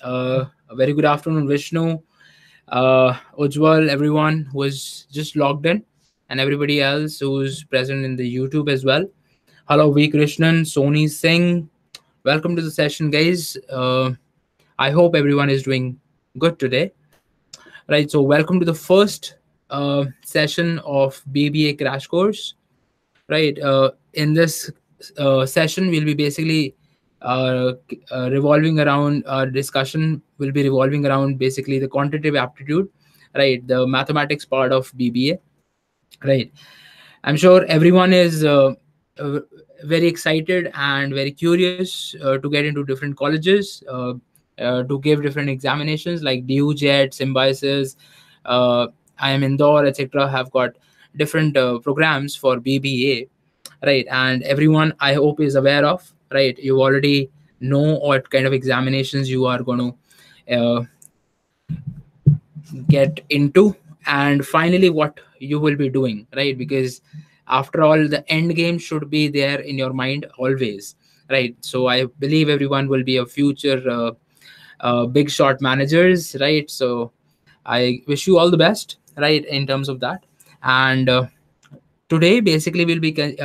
A very good afternoon, Vishnu, Ujwal, everyone who is just logged in, and everybody else who's present in the YouTube as well. Hello, V. Krishnan, Sony Singh. Welcome to the session, guys. I hope everyone is doing good today. Right, so welcome to the first session of BBA crash course. Right, in this session, we'll be basically revolving around our discussion will be revolving around basically the quantitative aptitude, right, the mathematics part of BBA. Right, I'm sure everyone is uh, very excited and very curious to get into different colleges, to give different examinations like DUJET, Symbiosis, uh, IIM Indore, etc. have got different programs for BBA, right? And everyone, I hope, is aware of, right? You already know what kind of examinations you are going to get into, and finally what you will be doing, right? Because after all, the end game should be there in your mind always, right? So I believe everyone will be a future big shot managers, right? So I wish you all the best, right, in terms of that. And today basically we'll be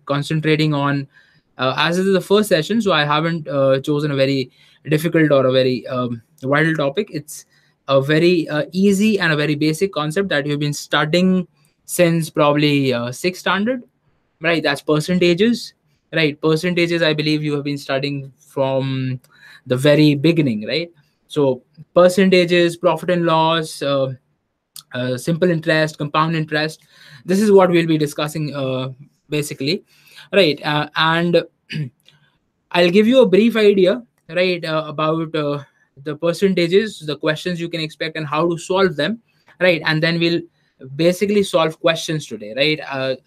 concentrating on as this is the first session, so I haven't chosen a very difficult or a very vital topic. It's a very easy and a very basic concept that you've been studying since probably sixth standard, right? That's percentages, right? Percentages, I believe you have been studying from the very beginning, right? So percentages, profit and loss, simple interest, compound interest. This is what we'll be discussing basically, right? And I'll give you a brief idea, right, about the percentages, the questions you can expect, and how to solve them, right? And then we'll basically solve questions today, right?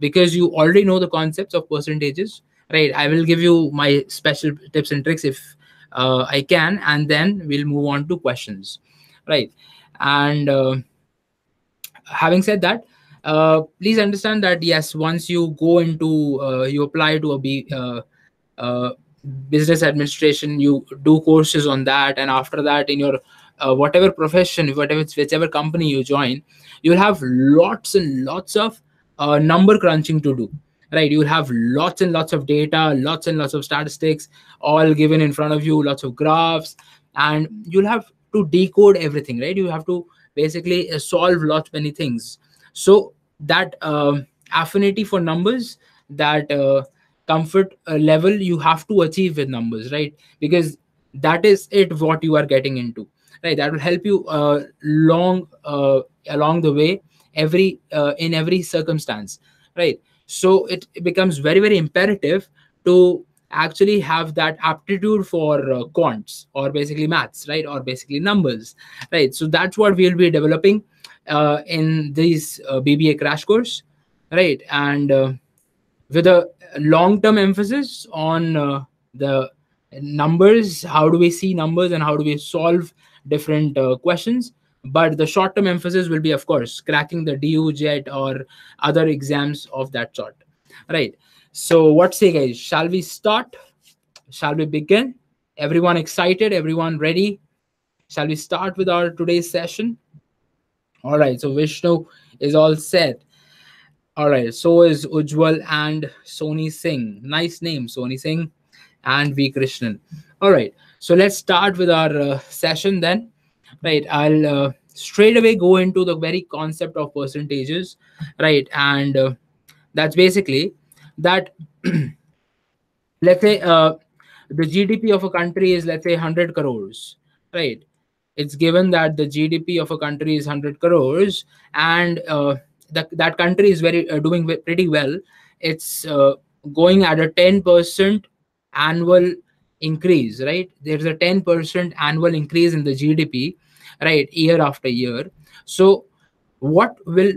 Because you already know the concepts of percentages, right? I will give you my special tips and tricks if I can, and then we'll move on to questions, right? And having said that, please understand that yes, once you go into you apply to a uh, business administration, you do courses on that, and after that in your whatever profession, whichever company you join, you'll have lots and lots of number crunching to do, right? You'll have lots and lots of data, lots and lots of statistics all given in front of you, lots of graphs, and you'll have to decode everything, right? You have to basically solve lots many things. So that affinity for numbers, that comfort level you have to achieve with numbers, right? Because that is it what you are getting into, right? That will help you long along the way, every in every circumstance, right? So it becomes very very imperative to actually have that aptitude for quants, or basically maths, right, or basically numbers, right? So that's what we'll be developing in this BBA crash course, right? And with a long term emphasis on the numbers, how do we see numbers and how do we solve different questions. But the short term emphasis will be, of course, cracking the DUJET or other exams of that sort, right? So what say, guys? Shall we start? Shall we begin? Everyone excited? Everyone ready? Shall we start with our today's session? All right, so Vishnu is all set. All right, so is Ujwal and Sony Singh. Nice name, Sony Singh and V. Krishnan. All right, so let's start with our session then. Right, I'll straight away go into the very concept of percentages, right? And that's basically that. Let's say the GDP of a country is, let's say, 100 crores, right? It's given that the GDP of a country is 100 crores, and that country is very doing pretty well. It's going at a 10% annual increase, right? There's a 10% annual increase in the GDP, right, year after year. So what will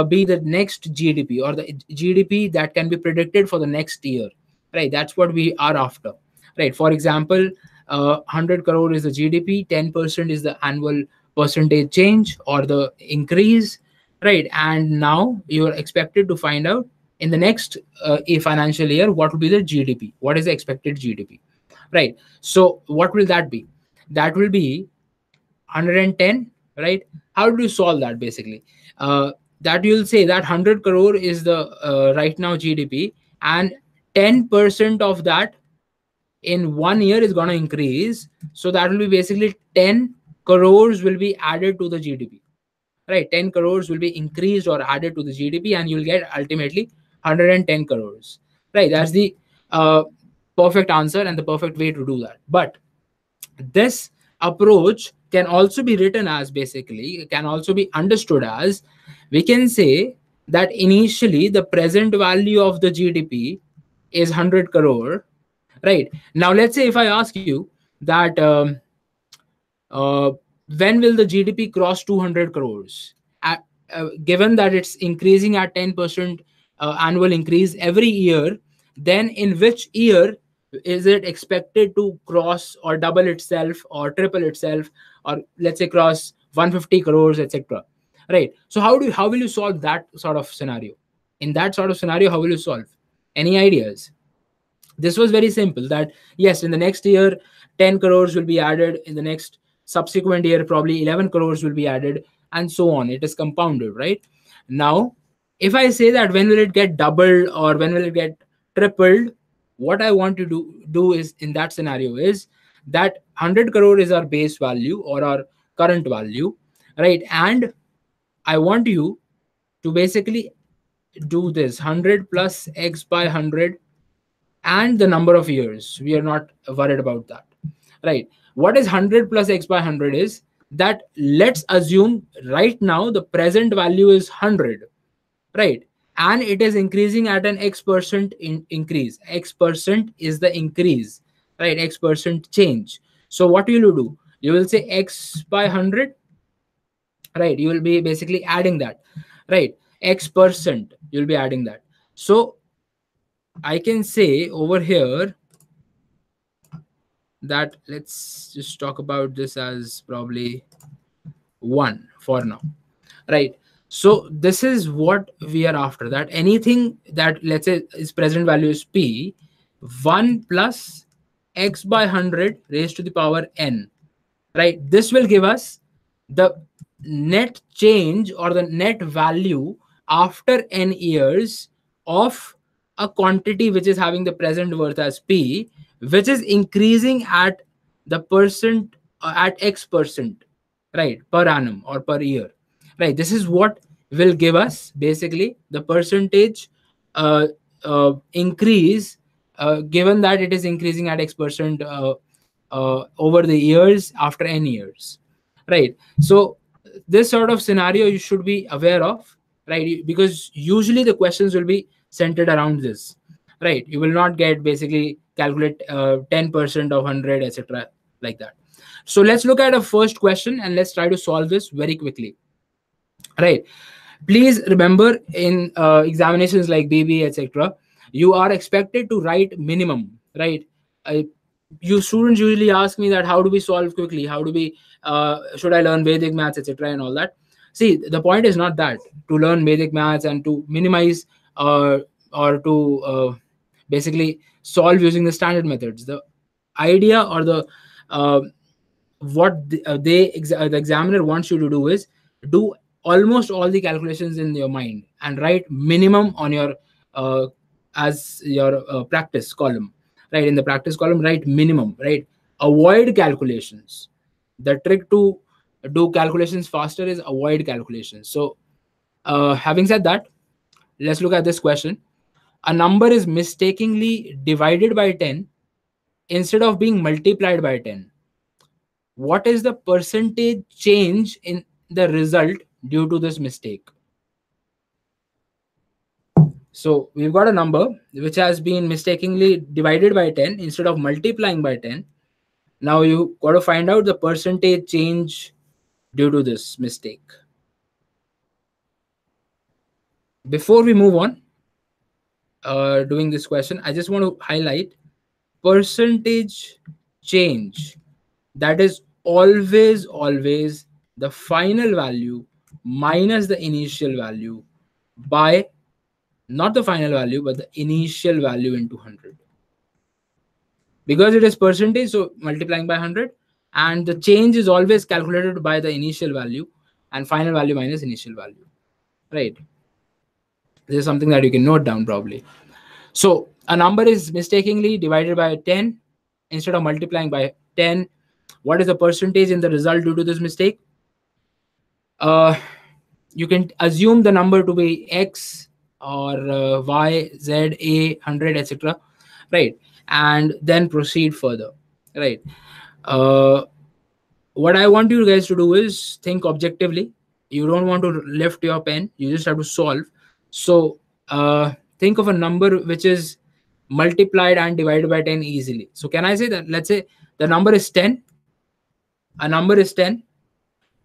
be the next GDP, or the GDP that can be predicted for the next year, right? That's what we are after, right? For example, 100 crore is the GDP, 10% is the annual percentage change or the increase, right? And now you are expected to find out in the next a financial year what will be the GDP, what is the expected GDP, right? So what will that be? that will be 110, right? How do you solve that basically? That you'll say that 100 crore is the right now GDP, and 10% of that in 1 year is going to increase. So that will be basically 10 crores will be added to the GDP, right? 10 crores will be increased or added to the GDP, and you'll get ultimately 110 crores, right? That's the uh, perfect answer and the perfect way to do that. But this approach can also be written as, basically can also be understood as, we can say that initially the present value of the GDP is 100 crore, right? Now let's say if I ask you that uh, when will the GDP cross 200 crores? Given that it's increasing at 10% annual increase every year, then in which year is it expected to cross or double itself or triple itself, or let's say cross 150 crores, etc.? Right. So how will you solve that sort of scenario? In that sort of scenario, how will you solve? Any ideas? This was very simple, that yes, in the next year 10 crores will be added, in the next subsequent year probably 11 crores will be added, and so on. It is compounded, right? Now if I say that when will it get doubled or when will it get tripled, what I want to do is, in that scenario, is that 100 crore is our base value or our current value, right? And I want you to basically do this 100 plus x by 100 and the number of years. We are not worried about that, right? What is 100 plus x by 100 is that, let's assume right now the present value is 100, right? And it is increasing at an x% increase. X% is the increase, right? X% change. So what will you do? You will say x by 100, right? You will be basically adding that, right? X%, you'll be adding that. So I can say over here that, let's just talk about this as probably 1 for now, right? So this is what we are after, that anything that, let's say, is present value is p, 1 plus x by 100 raised to the power n, right? This will give us the net change or the net value after n years of a quantity which is having the present worth as p, which is increasing at the percent at x%, right, per annum or per year, right? This is what will give us basically the percentage uh, increase, given that it is increasing at x% over the years after n years, right? So this sort of scenario you should be aware of, right? Because usually the questions will be centered around this, right? You will not get basically calculate 10% of 100, etc., like that. So let's look at a first question and let's try to solve this very quickly, right? Please remember, in examinations like BBA, etc., you are expected to write minimum, right? You students usually ask me that how do we solve quickly, how do we should I learn Vedic maths, etc., and all that. See, the point is not that to learn Vedic maths and to minimize or to basically solve using the standard methods. The idea or the uh, what the examiner wants you to do is do almost all the calculations in your mind and write minimum on your as your practice column, right? In the practice column, write minimum, right? Avoid calculations. The trick to do calculations faster is avoid calculations. So having said that, let's look at this question. A number is mistakenly divided by 10 instead of being multiplied by 10. What is the percentage change in the result due to this mistake? So we've got a number which has been mistakenly divided by 10 instead of multiplying by 10. Now you got to find out the percentage change due to this mistake. Before we move on doing this question, I just want to highlight percentage change. That is always the final value minus the initial value by, not the final value, but the initial value into 100. Because it is percentage, so multiplying by 100, and the change is always calculated by the initial value and final value minus initial value, right? This is something that you can note down probably. So a number is mistakenly divided by 10 instead of multiplying by 10. What is the percentage in the result due to this mistake? uh, you can assume the number to be x or y, z, a, 100, etc., right? And then proceed further, right? uh, what I want you guys to do is think objectively. You don't want to lift your pen, you just have to solve. So think of a number which is multiplied and divided by 10 easily. So can I say that, let's say the number is 10, a number is 10.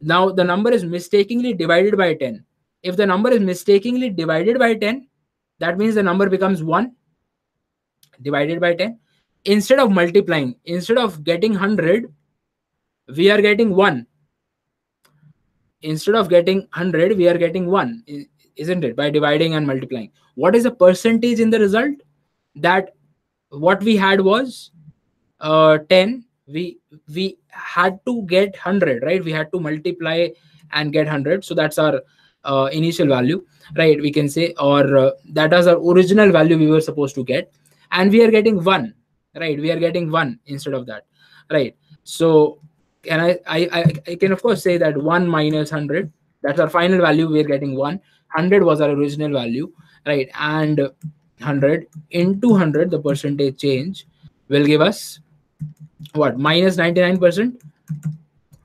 Now the number is mistakenly divided by 10. If the number is mistakenly divided by 10, that means the number becomes 1 divided by 10. Instead of multiplying, instead of getting 100, we are getting 1. Instead of getting 100, we are getting 1, isn't it? By dividing and multiplying. What is the percentage in the result? That what we had was 10. We had to get 100, right? We had to multiply and get 100. So that's our initial value, right? We can say, or that is our original value we were supposed to get. And we are getting 1, right? We are getting 1 instead of that, right? So can I can of course say that 1 minus 100, that's our final value. We are getting 1. 100 was our original value, right? And 100 into 100, the percentage change will give us what? Minus 99%.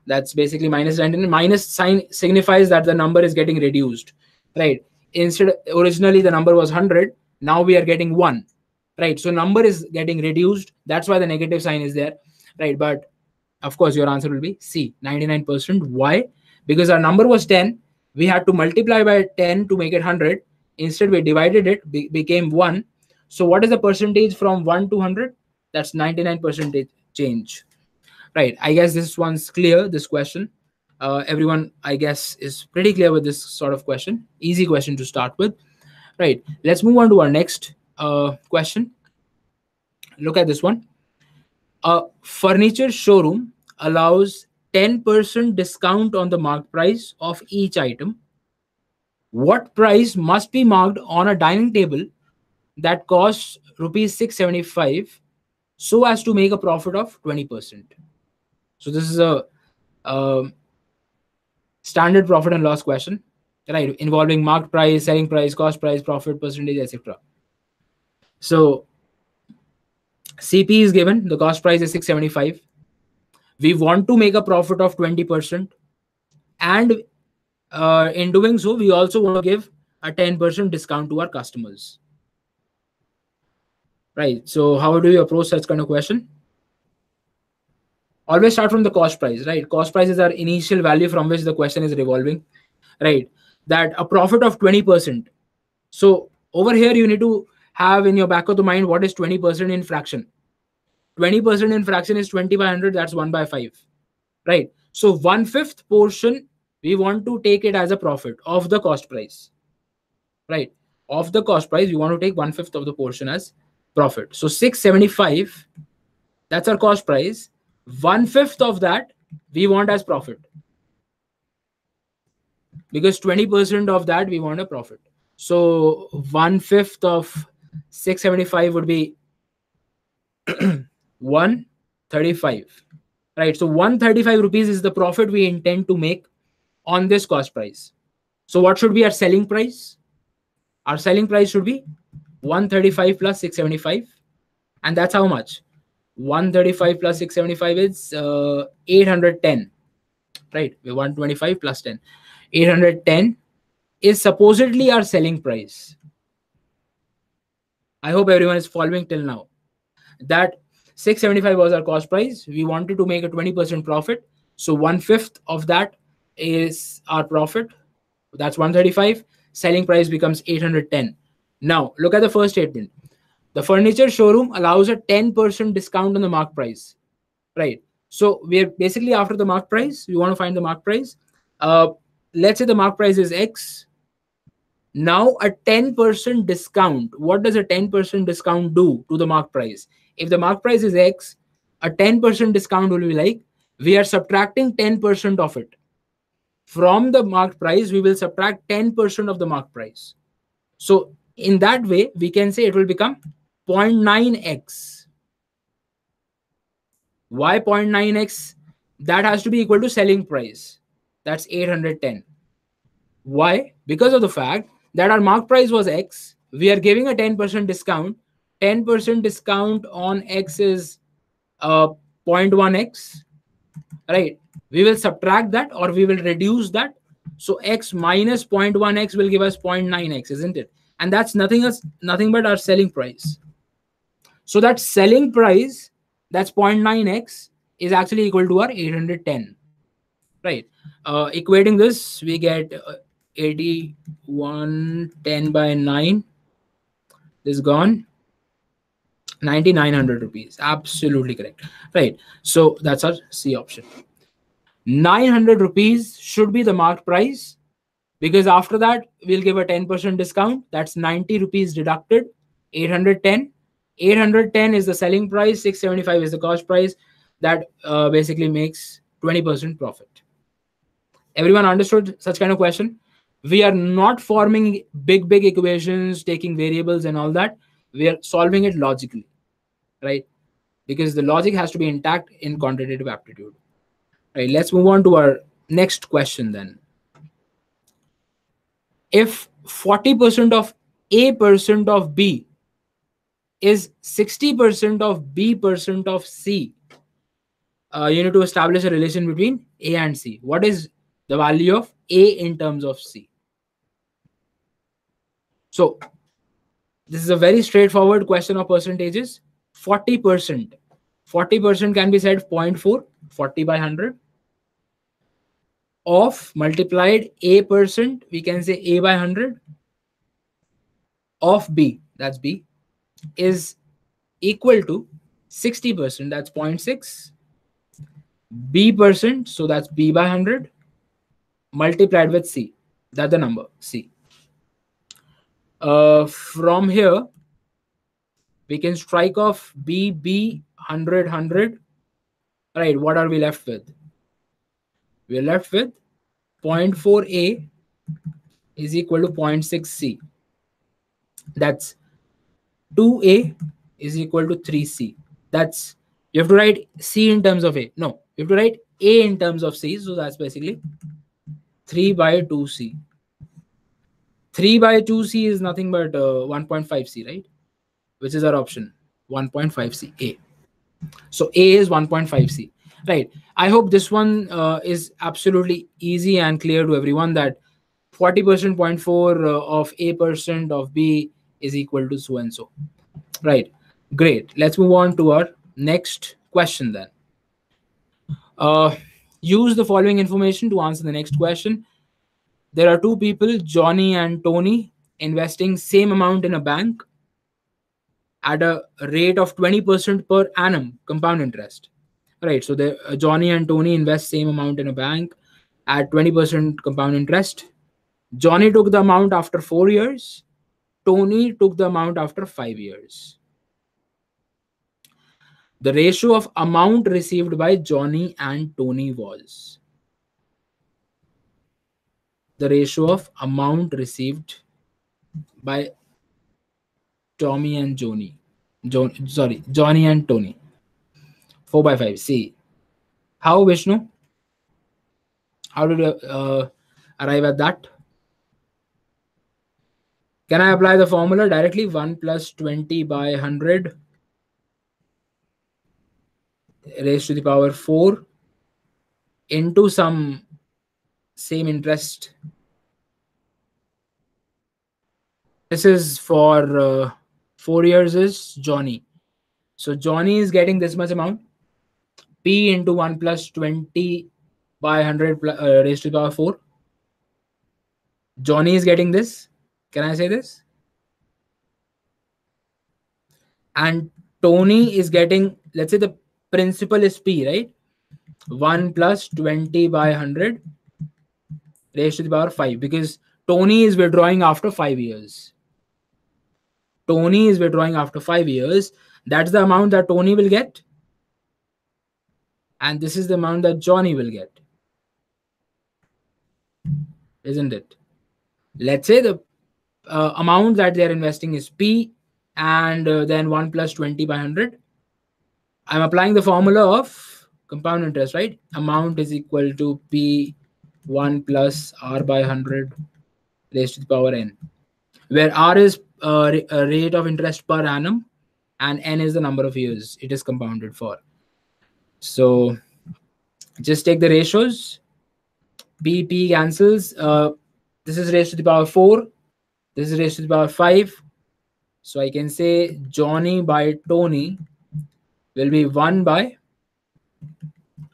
That's basically minus 99. Minus sign signifies that the number is getting reduced, right? Instead, originally the number was 100, now we are getting 1, right? So number is getting reduced, that's why the negative sign is there, right? But of course your answer will be C, 99%. Why? Because our number was 10, we had to multiply by 10 to make it 100. Instead we divided it, became 1. So what is the percentage from 1 to 100? That's 99% change, right? I guess this one's clear, this question. Everyone, I guess, is pretty clear with this sort of question. Easy question to start with, right? Let's move on to our next question. Look at this one. A furniture showroom allows 10% discount on the marked price of each item. What price must be marked on a dining table that costs rupees 675 so as to make a profit of 20%? So this is a standard profit and loss question, right? Involving marked price, selling price, cost price, profit percentage, etc. So CP is given, the cost price is 675. We want to make a profit of 20%. And in doing so, we also want to give a 10% discount to our customers. Right. So how do you approach such kind of question? Always start from the cost price, right? Cost price is our initial value from which the question is revolving, right? That a profit of 20%. So over here, you need to have in your back of the mind, what is 20% in fraction? 20% in fraction is 20 by 100, that's 1 by 5, right? So 1/5 portion, we want to take it as a profit of the cost price, right? Of the cost price, we want to take 1/5 of the portion as profit. So 675, that's our cost price. 1/5 of that we want as profit, because 20% of that we want a profit. So 1/5 of 675 would be 135, right? So 135 rupees is the profit we intend to make on this cost price. So what should be our selling price? Our selling price should be 135 plus 675, and that's how much? 135 plus 675 is 810, right? 125 plus 10, 810 is supposedly our selling price. I hope everyone is following till now. That 675 was our cost price. We wanted to make a 20% profit. So 1/5 of that is our profit. That's 135. Selling price becomes 810. Now look at the first statement. The furniture showroom allows a 10% discount on the mark price, right? So we're basically after the mark price. We want to find the mark price. Let's say the mark price is X. Now a 10% discount. What does a 10% discount do to the mark price? If the mark price is X, a 10% discount will be like We are subtracting 10% of it. From the marked price, we will subtract 10% of the marked price. So in that way, we can say it will become 0.9x. Why 0.9x? That has to be equal to selling price. That's 810. Why? Because of the fact that our mark price was X. We are giving a 10% discount. 10% discount on X is 0.1x, right? We will subtract that or we will reduce that. So X minus 0.1x will give us 0.9x, isn't it? And that's nothing but our selling price. So that selling price, that's 0.9x, is actually equal to our 810, right? Equating this, we get 8110 by 9. This is gone. 9900 rupees. Absolutely correct, right? So that's our C option. 900 rupees should be the marked price, because after that we'll give a 10% discount. That's 90 rupees deducted. 810. 810 is the selling price. 675 is the cost price. That basically makes 20% profit. Everyone understood such kind of question? We are not forming big equations, taking variables and all that. We are solving it logically, right? Because the logic has to be intact in quantitative aptitude. Right, let's move on to our next question then. If 40% of A percent of B is 60% of B percent of C, you need to establish a relation between A and C. What is the value of A in terms of C? So this is a very straightforward question of percentages. 40%. 40% can be said 0.4, 40 by 100. Of multiplied A percent, we can say A by 100. Of B, that's B, is equal to 60%, that's 0.6. B percent, so that's B by 100, multiplied with C. That's the number, C. From here, we can strike off B, 100, 100. Right, what are we left with? We're left with 0.4A is equal to 0.6C. That's 2A is equal to 3C. That's, you have to write C in terms of A. No, you have to write A in terms of C. So that's basically 3 by 2C. 3 by 2C is nothing but 1.5C, right? Which is our option, 1.5C, A. So A is 1.5C, right? I hope this one is absolutely easy and clear to everyone, that 40% 0.4 of A percent of B is equal to so and so, right? Great. Let's move on to our next question then. Use the following information to answer the next question. There are two people, Johnny and Tony, investing same amount in a bank at a rate of 20% per annum compound interest. Right. So the Johnny and Tony invest same amount in a bank at 20% compound interest. Johnny took the amount after 4 years. Tony took the amount after 5 years. The ratio of amount received by Johnny and Tony was. The ratio of amount received by Tommy and Johnny. Johnny and Tony. 4 by 5. See. How, Vishnu? How did you arrive at that? Can I apply the formula directly? 1 plus 20 by 100 raised to the power 4 into some same interest. This is for 4 years is Johnny. So Johnny is getting this much amount. P into 1 plus 20 by 100 raised to the power 4. Johnny is getting this. Can I say this? And Tony is getting, let's say the principal is P, right? 1 plus 20 by 100 raised to the power 5, because Tony is withdrawing after 5 years. Tony is withdrawing after 5 years. That's the amount that Tony will get. and this is the amount that Johnny will get, isn't it? Let's say the amount that they're investing is P, and then 1 plus 20 by 100. I'm applying the formula of compound interest, right? Amount is equal to P 1 plus R by 100 raised to the power n, where R is a rate of interest per annum and n is the number of years it is compounded for. So just take the ratios. P cancels. This is raised to the power 4. This is raised to the power 5. So I can say Johnny by Tony will be 1 by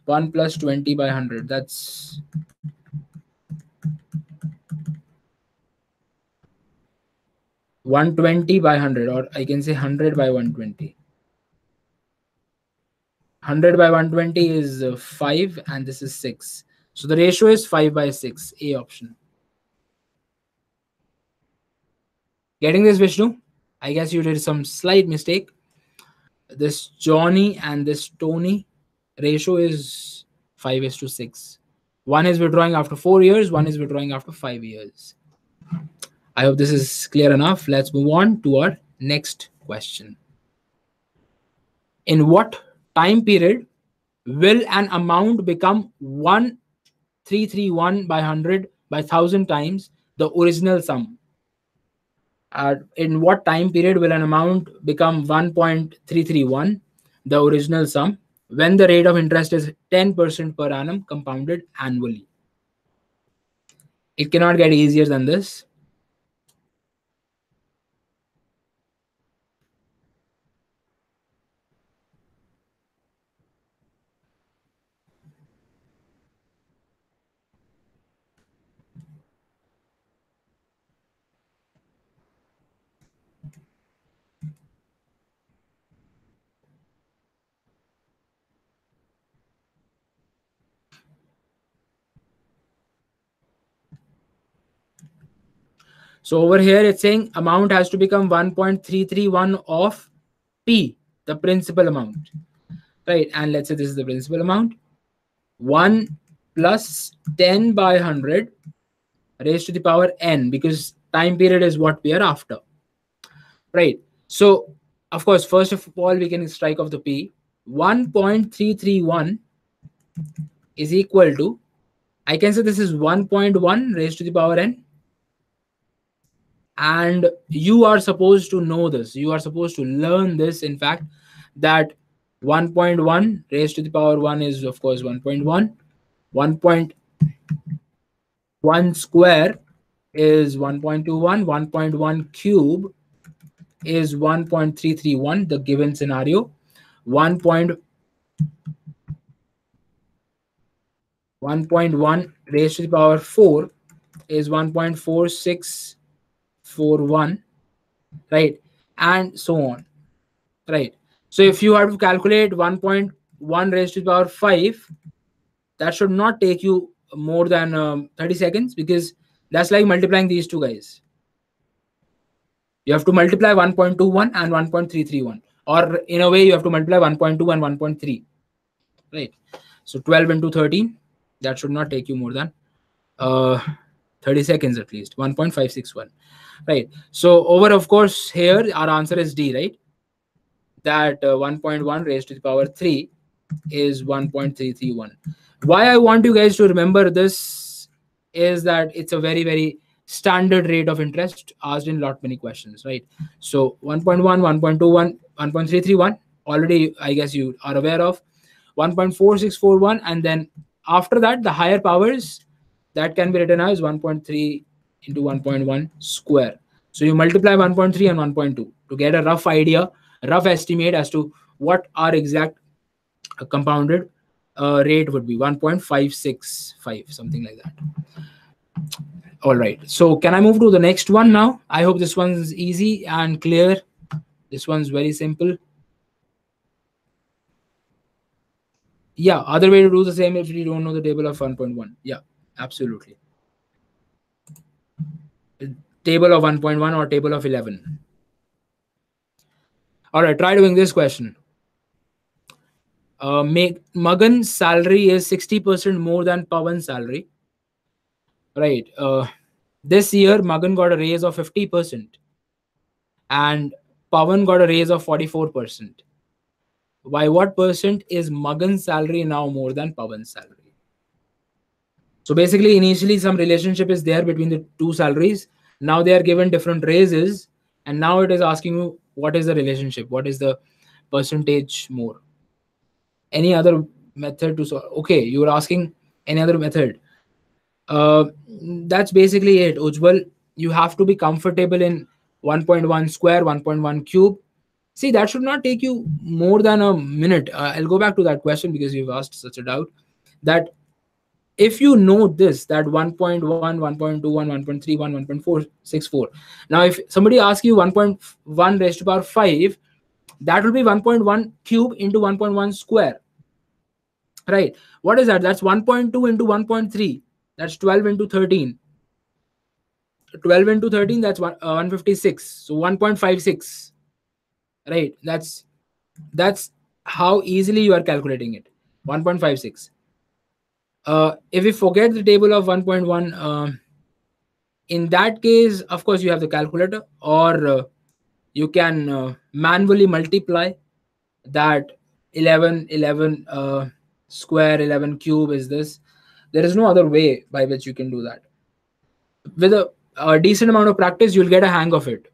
1 plus 20 by 100. That's 120 by 100, or I can say 100 by 120. 100 by 120 is 5, and this is 6. So the ratio is 5 by 6, A option. Getting this, Vishnu? I guess you did some slight mistake. This Johnny and this Tony ratio is 5:6. One is withdrawing after 4 years, one is withdrawing after 5 years. I hope this is clear enough. Let's move on to our next question. In what time period will an amount become 1331 by 100 by 1000 times the original sum? In what time period will an amount become 1.331, the original sum, when the rate of interest is 10% per annum compounded annually? It cannot get easier than this. So over here, it's saying amount has to become 1.331 of P, the principal amount, right? And let's say this is the principal amount. 1 plus 10 by 100 raised to the power n, because time period is what we are after, right? So, of course, first of all, we can strike off the P. 1.331 is equal to, I can say this is 1.1 raised to the power n. And you are supposed to know this. You are supposed to learn this, in fact, that 1.1 raised to the power 1 is, of course, 1.1. 1.1 square is 1.21. 1.1 cube is 1.331, the given scenario. 1.1 raised to the power 4 is 1.4641, right? And so on, right? So if you have to calculate 1.1 raised to the power 5, that should not take you more than 30 seconds, because that's like multiplying these two guys. You have to multiply 1.21 and 1.331, or in a way you have to multiply 1.2 and 1.3, right? So 12 into 13, that should not take you more than 30 seconds at least. 1.561, right? So over, of course, here our answer is D, right? That 1.1 raised to the power 3 is 1.331. Why I want you guys to remember this is that it's a very, very standard rate of interest asked in lot many questions, right? So 1.1, 1.21, 1.331, already I guess you are aware of. 1.4641, and then after that, the higher powers, that can be written as 1.3 into 1.1 square. So you multiply 1.3 and 1.2 to get a rough idea, rough estimate as to what our exact compounded rate would be. 1.565, something like that. All right, so can I move to the next one now? I hope this one's easy and clear. This one's very simple. Yeah, other way to do the same if you don't know the table of 1.1. Yeah, absolutely. Table of 1.1 or table of 11. All right, try doing this question. Magan's salary is 60% more than Pawan's salary, right? This year, Magan got a raise of 50%, and Pawan got a raise of 44%. By what percent is Magan's salary now more than Pawan's salary? So basically, initially, some relationship is there between the two salaries. Now they are given different raises, and now it is asking you what is the relationship, what is the percentage more. Any other method to solve? Okay, you were asking any other method. Uh, that's basically it, Ujjwal. You have to be comfortable in 1.1 square, 1.1 cube. See, that should not take you more than a minute. I'll go back to that question because you've asked such a doubt. That if you know this, that 1.1, 1.21, 1.31, 1.464. Now, if somebody asks you 1.1 raised to power 5, that will be 1.1 cube into 1.1 square. Right. What is that? That's 1.2 into 1.3. That's 12 into 13. 12 into 13, that's 156. So 1.56. Right. That's how easily you are calculating it. 1.56. If we forget the table of 1.1, in that case, of course, you have the calculator, or you can manually multiply that 11, 11 square, 11 cube is this. There is no other way by which you can do that. With a decent amount of practice, you'll get a hang of it.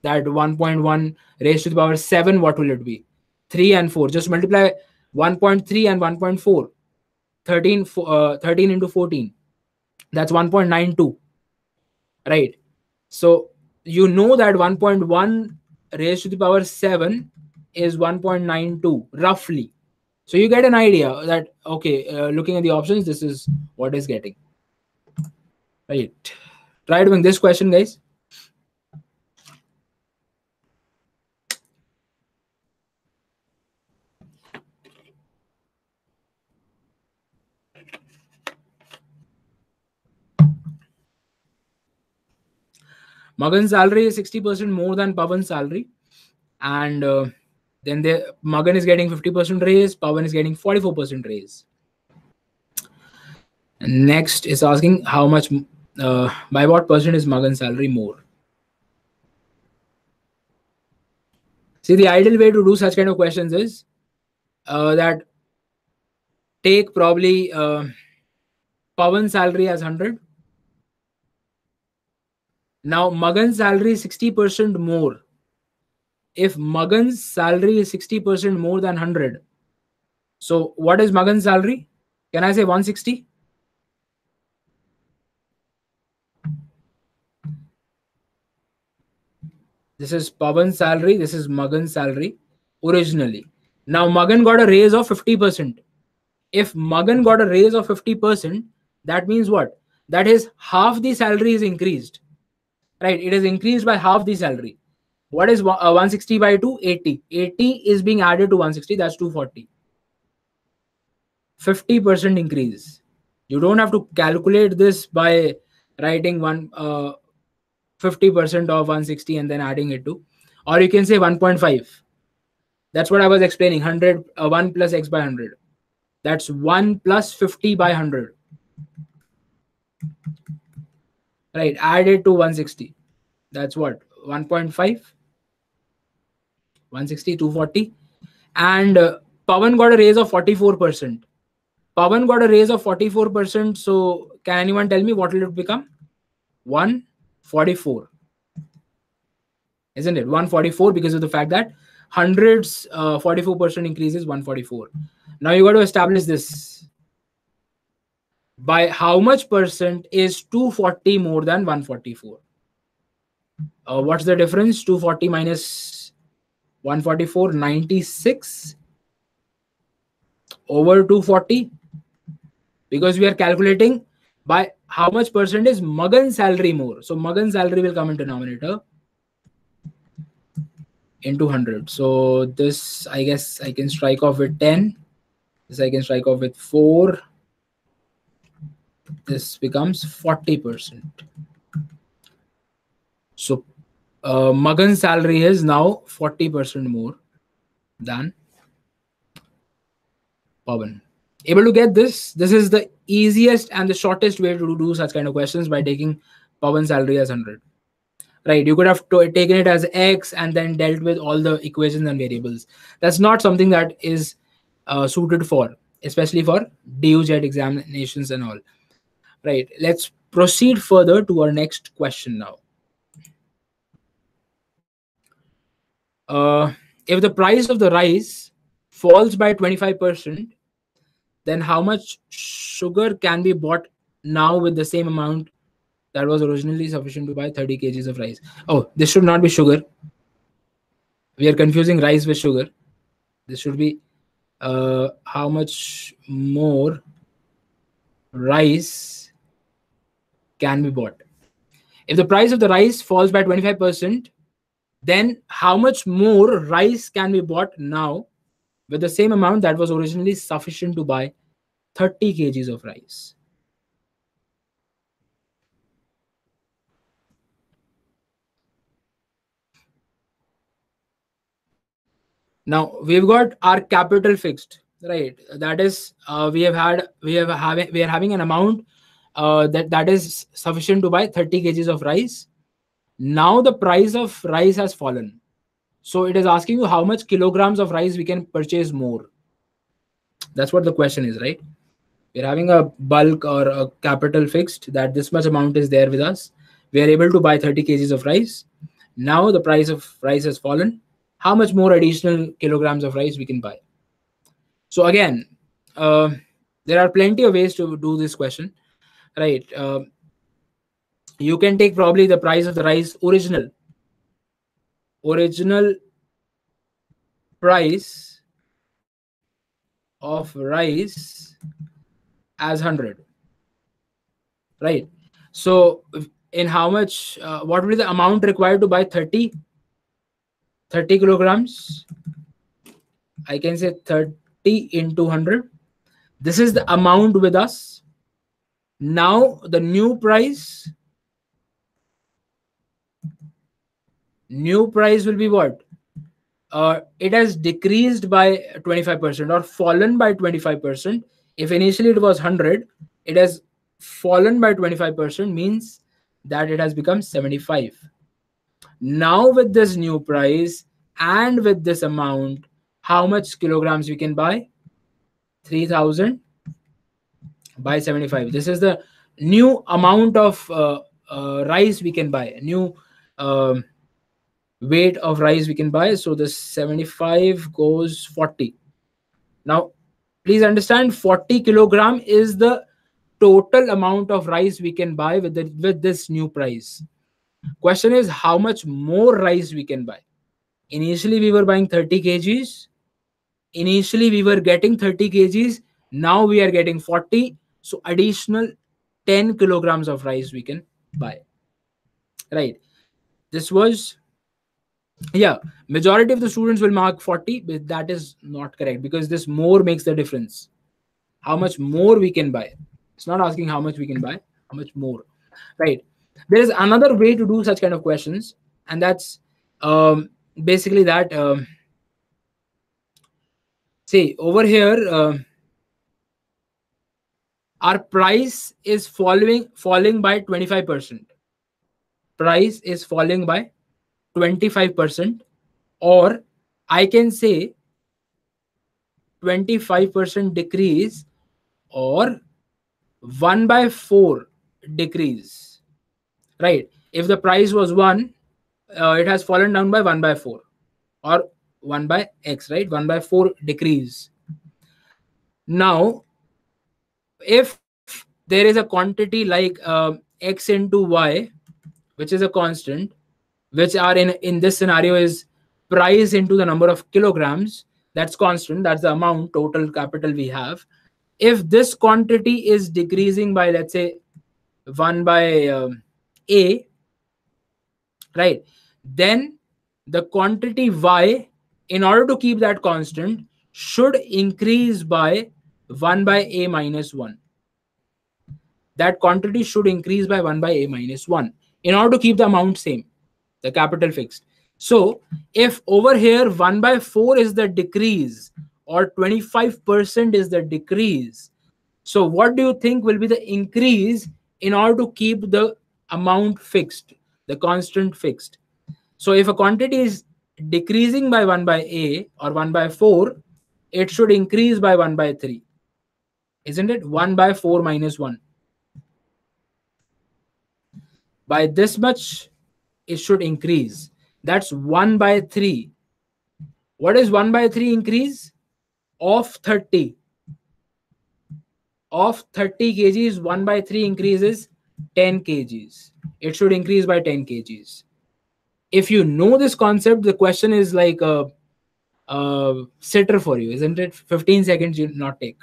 That 1.1 raised to the power 7, what will it be? 3 and 4. Just multiply 1.3 and 1.4. 13 into 14. That's 1.92. Right. So you know that 1.1 raised to the power 7 is 1.92 roughly. So you get an idea that, okay, looking at the options, this is what is getting. Right. Try doing this question, guys. Magan's salary is 60% more than Pawan's salary. And then Magan is getting 50% raise, Pawan is getting 44% raise. And next is asking how much, by what percent is Magan's salary more? See, the ideal way to do such kind of questions is that take probably Pawan's salary as 100. Now, Magan's salary is 60% more. If Magan's salary is 60% more than 100, so what is Magan's salary? Can I say 160? This is Pawan's salary. This is Magan's salary originally. Now, Magan got a raise of 50%. If Magan got a raise of 50%, that means what? That is half the salary is increased. Right? It is increased by half the salary. What is 160 by 2? 80. 80 is being added to 160. That's 240. 50% increase. You don't have to calculate this by writing 50% of 160 and then adding it to, or you can say 1.5. That's what I was explaining. 100 1 plus x by 100. That's 1 plus 50 by 100. Right. Add it to 160. That's what? 1.5. 160, 240. And Pawan got a raise of 44%. Pawan got a raise of 44%. So can anyone tell me what will it become? 144. Isn't it? 144, because of the fact that hundreds 44% increases 144. Now you got to establish this. By how much percent is 240 more than 144? What's the difference? 240 minus 144, 96 over 240. Because we are calculating by how much percent is Magan's salary more. So Magan's salary will come in denominator into 100. So this, I guess I can strike off with 10. This I can strike off with 4. This becomes 40%. So Magan's salary is now 40% more than Pawan. Able to get this? This is the easiest and the shortest way to do such kind of questions, by taking Pawan's salary as 100. Right? You could have taken it as X and then dealt with all the equations and variables. That's not something that is suited for, especially for DUJET examinations and all. Right? Let's proceed further to our next question now. If the price of the rice falls by 25%, then how much sugar can be bought now with the same amount that was originally sufficient to buy 30 kgs of rice? Oh, this should not be sugar. We are confusing rice with sugar. This should be how much more rice can be bought. If the price of the rice falls by 25%, then how much more rice can be bought now with the same amount that was originally sufficient to buy 30 kgs of rice? Now we've got our capital fixed, right? That is, we are having an amount that is sufficient to buy 30 kgs of rice. Now the price of rice has fallen, so it is asking you how much kilograms of rice we can purchase more. That's what the question is, right? We're having a bulk or a capital fixed that this much amount is there with us. We are able to buy 30 kgs of rice. Now the price of rice has fallen. How much more additional kilograms of rice we can buy? So again, there are plenty of ways to do this question, right? You can take probably the price of the rice original price of rice as 100, right? So in how much, what will be the amount required to buy 30 kilograms? I can say 30 into 100. This is the amount with us. Now the new price will be what? It has decreased by 25% or fallen by 25%. If initially it was 100, it has fallen by 25%, means that it has become 75. Now with this new price and with this amount, how much kilograms we can buy? 3000 by 75. This is the new amount of rice we can buy, new weight of rice we can buy. So this 75 goes 40. Now please understand, 40 kilogram is the total amount of rice we can buy with this new price. Question is how much more rice we can buy. Initially we were buying 30 kgs. Initially we were getting 30 kgs. Now we are getting 40. So additional 10 kilograms of rice we can buy, right? This was, yeah, majority of the students will mark 40, but that is not correct, because this more makes the difference. How much more we can buy. It's not asking how much we can buy, how much more, right? There is another way to do such kind of questions, and that's basically that, see over here, our price is falling by 25%. Price is falling by 25%, or I can say 25% decrease, or 1/4 decrease, right? If the price was 1, it has fallen down by 1/4, or 1/x, right? 1/4 decrease. Now if there is a quantity like x into y, which is a constant, which are in this scenario is price into the number of kilograms, that's constant, that's the amount total capital we have. If this quantity is decreasing by, let's say, 1/a, right, then the quantity y, in order to keep that constant, should increase by 1/a minus 1. That quantity should increase by 1/a minus 1 in order to keep the amount same, the capital fixed. So if over here 1/4 is the decrease or 25% is the decrease. So what do you think will be the increase in order to keep the amount fixed, the constant fixed? So if a quantity is decreasing by 1 by a or 1 by 4, it should increase by 1 by 3. Isn't it? 1 by 4 minus 1. By this much, it should increase. That's 1 by 3. What is 1 by 3 increase? Of 30. Of 30 kgs, 1 by 3 increases 10 kgs. It should increase by 10 kgs. If you know this concept, the question is like a sitter for you, isn't it? 15 seconds you not take.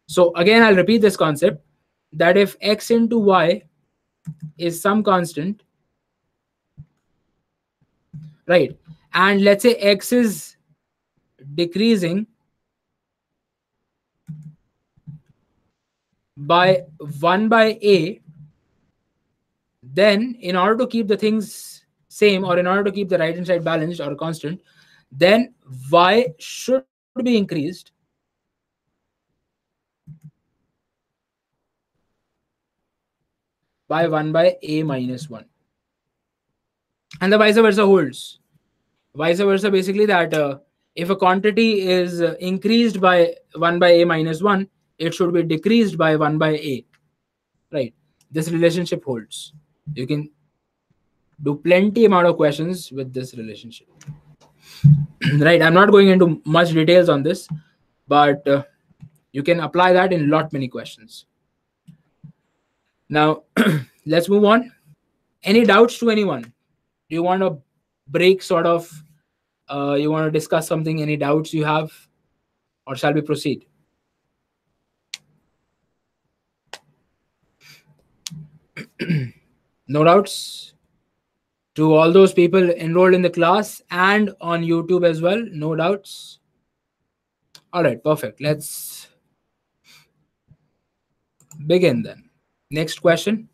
So again, I'll repeat this concept, that if x into y is some constant, right, and let's say x is decreasing by 1 by a, then in order to keep the things same, or in order to keep the right hand side balanced or constant, then y should be increased by 1 by a minus 1. And the vice versa holds. Vice versa, basically, that if a quantity is increased by 1 by a minus 1, it should be decreased by 1 by a. Right? This relationship holds. You can do plenty amount of questions with this relationship. Right? I'm not going into much details on this, but you can apply that in lot many questions. Now, let's move on. Any doubts to anyone? Do you want to break sort of? You want to discuss something? Any doubts you have? Or shall we proceed? No doubts? To all those people enrolled in the class and on YouTube as well, no doubts? All right, perfect. Let's begin then. Next question.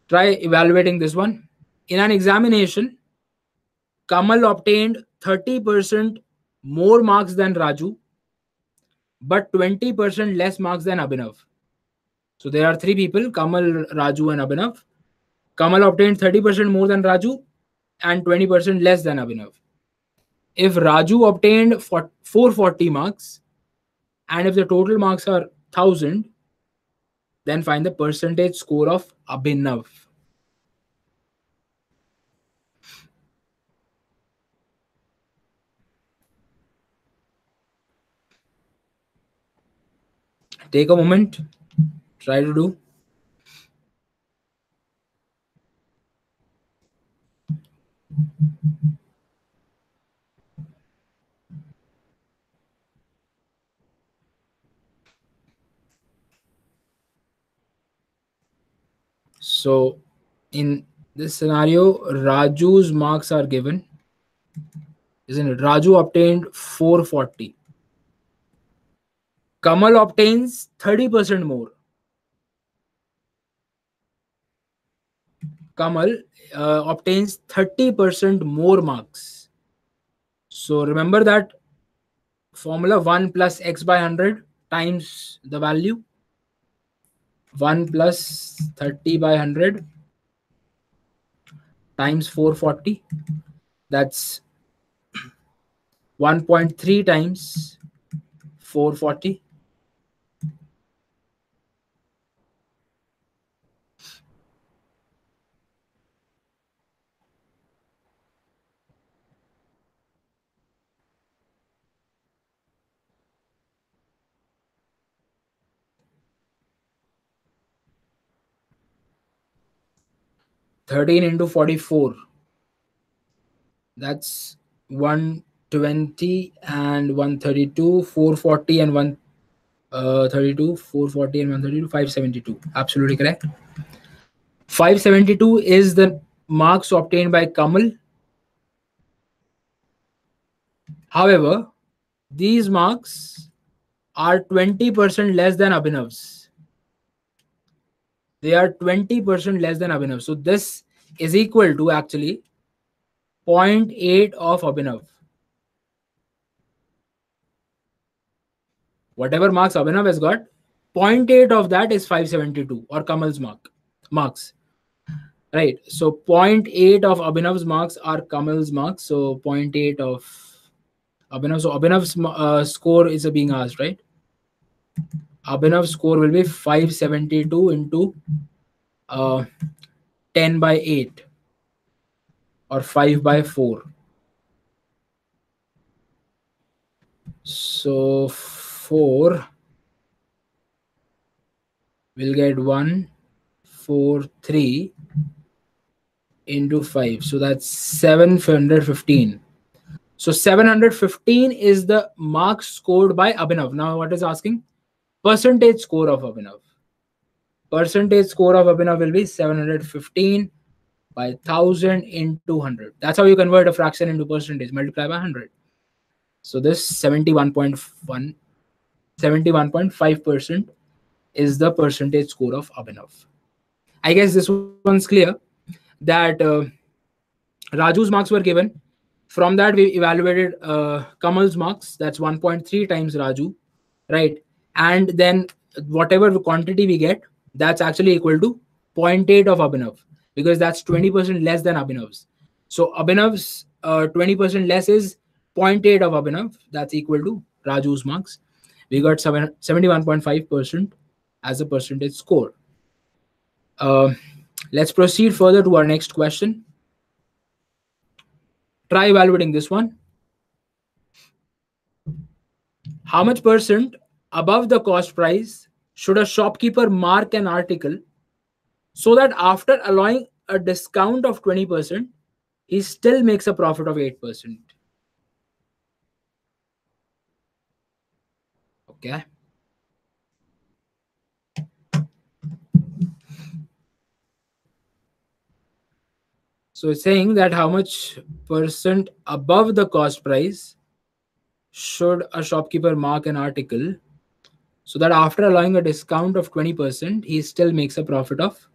Try evaluating this one. In an examination, Kamal obtained 30% more marks than Raju, but 20% less marks than Abhinav. So there are three people, Kamal, Raju and Abhinav. Kamal obtained 30% more than Raju and 20% less than Abhinav. If Raju obtained 440 marks and if the total marks are 1000, then find the percentage score of Abhinav. Take a moment, try to do. So in this scenario, Raju's marks are given, isn't it? Raju obtained 440. Kamal obtains 30% more. Kamal obtains 30% more marks. So remember that formula, 1 plus x by 100 times the value. 1 plus 30 by 100 times 440. That's 1.3 times 440. Thirteen into 44. That's 120 and 132, 440 and 132, 440 and 132, 572. Absolutely correct. 572 is the marks obtained by Kamal. However, these marks are 20% less than Abhinav's. They are 20% less than Abhinav. So this is equal to actually 0.8 of Abhinav. Whatever marks Abhinav has got, 0.8 of that is 572 or Kamal's marks. Right. So 0.8 of Abhinav's marks are Kamal's marks. So 0.8 of Abhinav. So Abhinav's score is being asked, right? Abhinav's score will be 572 into uh, 10 by 8 or 5 by 4. So 4 will get 1, 4, 3 into 5. So that's 715. So 715 is the marks scored by Abhinav. Now what is asking? Percentage score of Abhinav. Percentage score of Abhinav will be 715 by 1000 into 100. That's how you convert a fraction into percentage, multiply by 100. So this 71.5% is the percentage score of Abhinav. I guess this one's clear that Raju's marks were given. From that, we evaluated Kamal's marks. That's 1.3 times Raju, right? And then whatever quantity we get, that's actually equal to 0.8 of Abhinav, because that's 20% less than Abhinav's. So Abhinav's 20% less is zero point 0.8 of Abhinav. That's equal to Raju's marks. We got 71.5% as a percentage score. Let's proceed further to our next question. Try evaluating this one. How much percent above the cost price should a shopkeeper mark an article so that after allowing a discount of 20%, he still makes a profit of 8%? Okay. So it's saying that how much percent above the cost price should a shopkeeper mark an article so that after allowing a discount of 20%, he still makes a profit of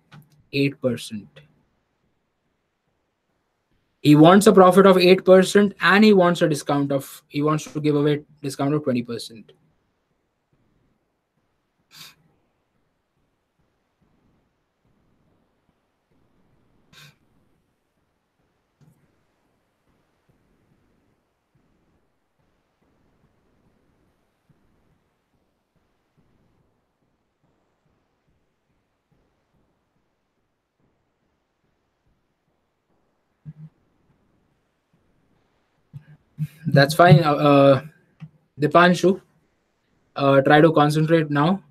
8%. He wants a profit of 8% and he wants to give away discount of 20%. That's fine. Dipanshu, try to concentrate now.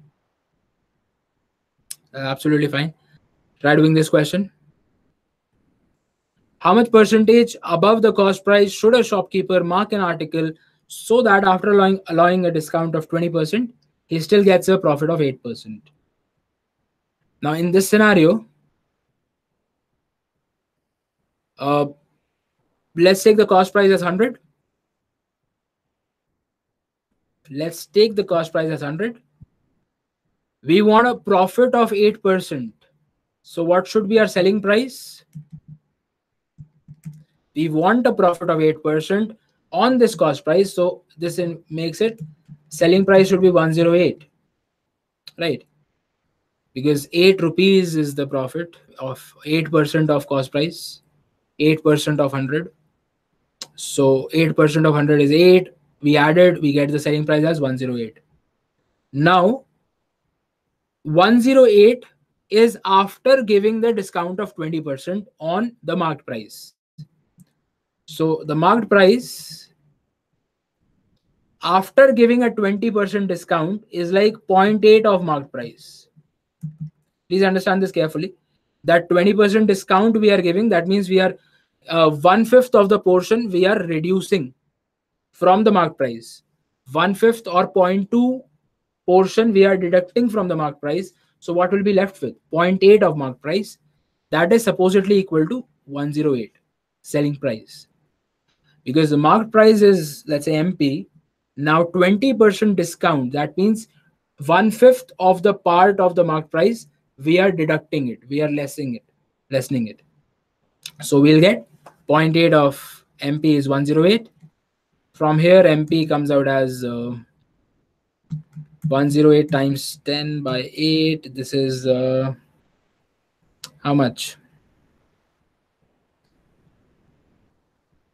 Absolutely fine. Try doing this question. How much percentage above the cost price should a shopkeeper mark an article so that after allowing a discount of 20%, he still gets a profit of 8%? Now, in this scenario, uh, let's take the cost price as 100. Let's take the cost price as 100. We want a profit of 8%. So what should be our selling price? We want a profit of 8% on this cost price. So this makes it selling price should be 108, right? Because 8 rupees is the profit of 8% of cost price, 8% of 100. So 8% of 100 is 8. We get the selling price as 108. Now 108 is after giving the discount of 20% on the marked price. So the marked price after giving a 20% discount is like 0.8 of marked price. Please understand this carefully. That 20% discount we are giving, that means we are 1/5 of the portion we are reducing from the marked price. 1/5 or 0.2 portion we are deducting from the marked price. So what will be left with? 0.8 of marked price. That is supposedly equal to 108 selling price. Because the marked price is, let's say, MP. Now 20% discount, that means 1/5 of the part of the marked price, we are deducting it, we are lessening it. So we'll get 0.8 of MP is 108. From here, MP comes out as 108 times 10 by 8. This is how much?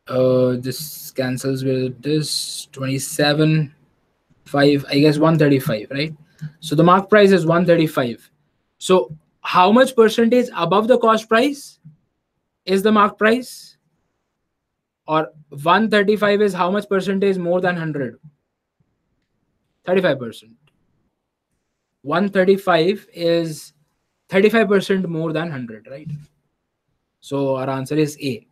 This cancels with this 27 5, I guess 135, right? So the mark price is 135. So how much percentage above the cost price is the mark price? Or 135 is how much percentage more than 100? 35%. 135 is 35% more than 100, right? So our answer is A.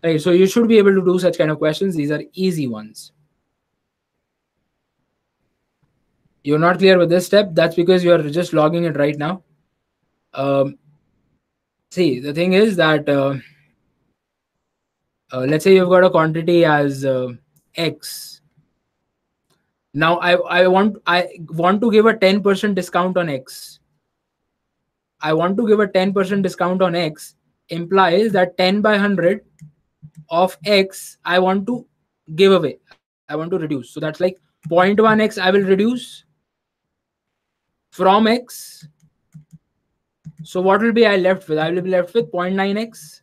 Right, so you should be able to do such kind of questions. These are easy ones. You're not clear with this step, that's because you're just logging it right now. See, the thing is that let's say you've got a quantity as X. Now I want to give a 10% discount on X. I want to give a 10% discount on X implies that 10 by 100 of X I want to give away. I want to reduce. So that's like 0.1X I will reduce from X. So what will be I left with? I will be left with 0.9X.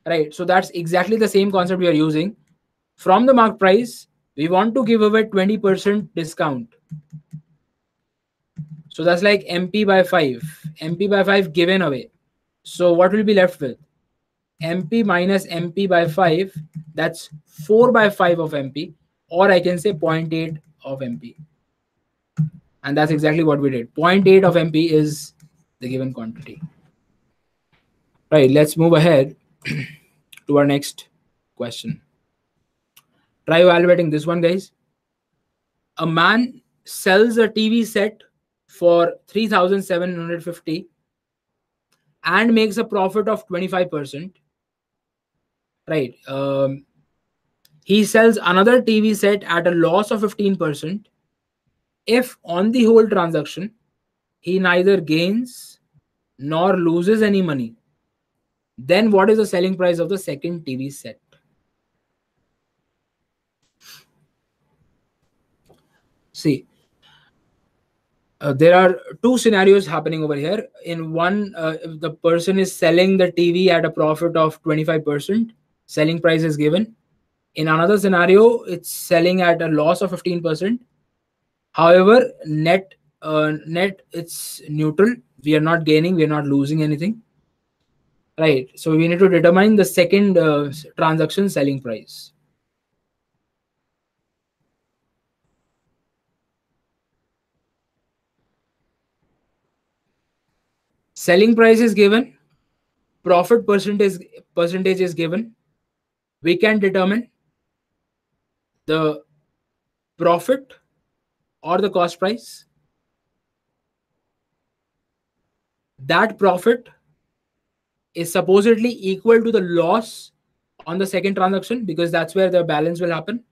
Right. So that's exactly the same concept we are using. From the mark price, we want to give away 20% discount. So that's like MP by 5. MP by 5 given away. So what will be left with? MP minus MP by 5. That's 4 by 5 of MP. Or I can say 0.8 of MP. And that's exactly what we did. 0.8 of MP is the given quantity. Right, let's move ahead to our next question. Try evaluating this one, guys. A man sells a TV set for 3,750 and makes a profit of 25%. Right. He sells another TV set at a loss of 15%. If on the whole transaction, he neither gains nor loses any money, then what is the selling price of the second TV set? See, there are two scenarios happening over here. In one, the person is selling the TV at a profit of 25%. Selling price is given. In another scenario, it's selling at a loss of 15%. However, net it's neutral. We are not gaining, we are not losing anything. Right. So we need to determine the second transaction selling price. Selling price is given. Profit percentage is given. We can determine the profit or the cost price. That profit is supposedly equal to the loss on the second transaction because that's where the balance will happen.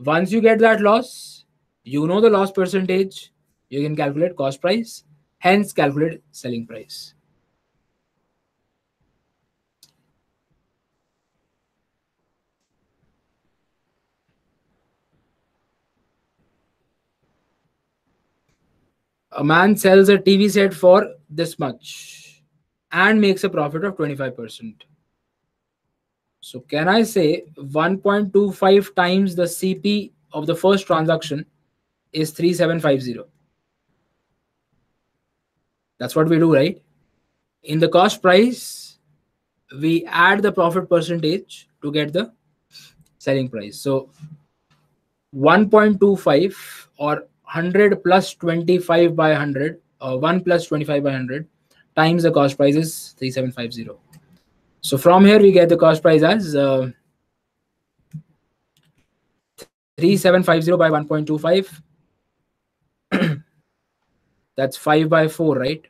Once you get that loss, you know the loss percentage, you can calculate cost price, hence calculate selling price. A man sells a TV set for this much and makes a profit of 25%. So can I say 1.25 times the CP of the first transaction is 3750? That's what we do, right? In the cost price, we add the profit percentage to get the selling price. So 1.25 or 100 plus 25 by 100, 1 plus 25 by 100 times the cost price is 3750. So from here we get the cost price as 3750 by 1.25. That's 5 by 4, right?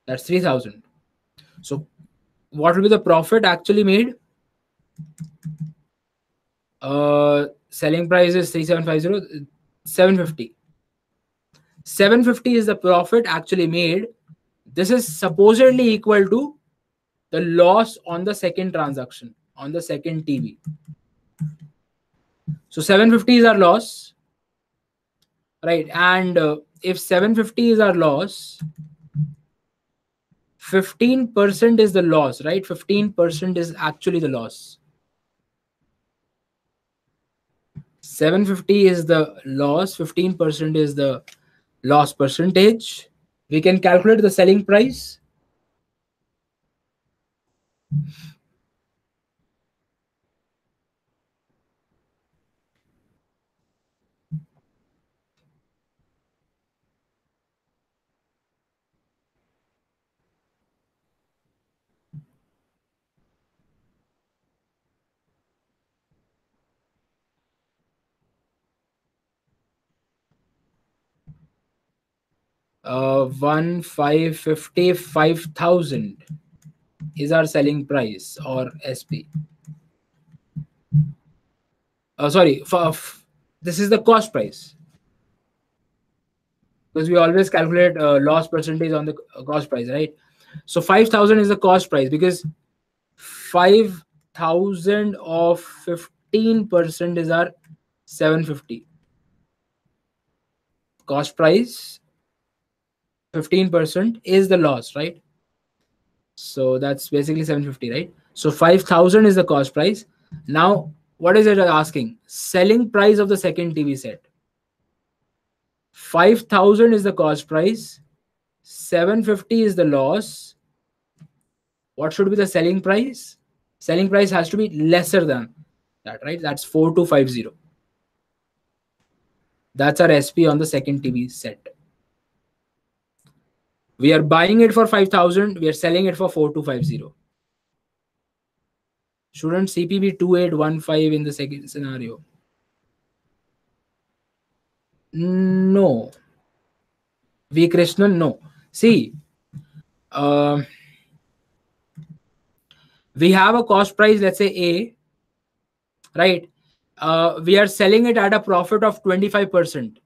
That's 3000. So what will be the profit actually made? Selling price is 3750. 750. 750 is the profit actually made. This is supposedly equal to the loss on the second transaction, on the second TV. So 750 is our loss, right? And if 750 is our loss, 15% is the loss, right? 15% is actually the loss. 750 is the loss, 15% is the loss percentage. We can calculate the selling price. 1550, 5000 is our selling price or SP. Sorry, this is the cost price, because we always calculate loss percentage on the cost price, right? So 5000 is the cost price, because 5000 of 15% is our 750. Cost price 15% is the loss, right? So that's basically 750, right? So 5000 is the cost price. Now what is it asking? Selling price of the second TV set. 5000 is the cost price, 750 is the loss. What should be the selling price? Selling price has to be lesser than that, right? That's 4250. That's our SP on the second TV set. We are buying it for 5000, we are selling it for 4250. Shouldn't CP be 2815 in the second scenario? No. V Krishnan, no. See, um we have a cost price, let's say A, right? We are selling it at a profit of 25%.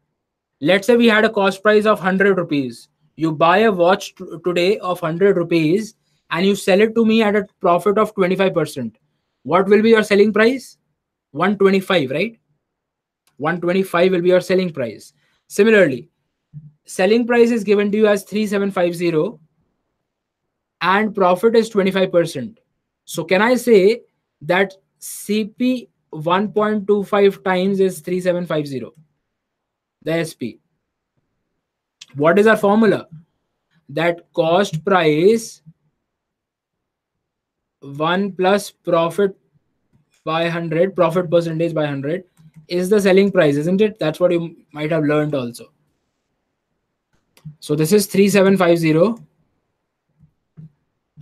Let's say we had a cost price of 100 rupees. You buy a watch today of 100 rupees and you sell it to me at a profit of 25%. What will be your selling price? 125, right? 125 will be your selling price. Similarly, selling price is given to you as 3750 and profit is 25%. So can I say that CP 1.25 times is 3750, the SP? What is our formula? That cost price 1 plus profit by 100, profit percentage by 100, is the selling price, isn't it? That's what you might have learned also. So this is 3750.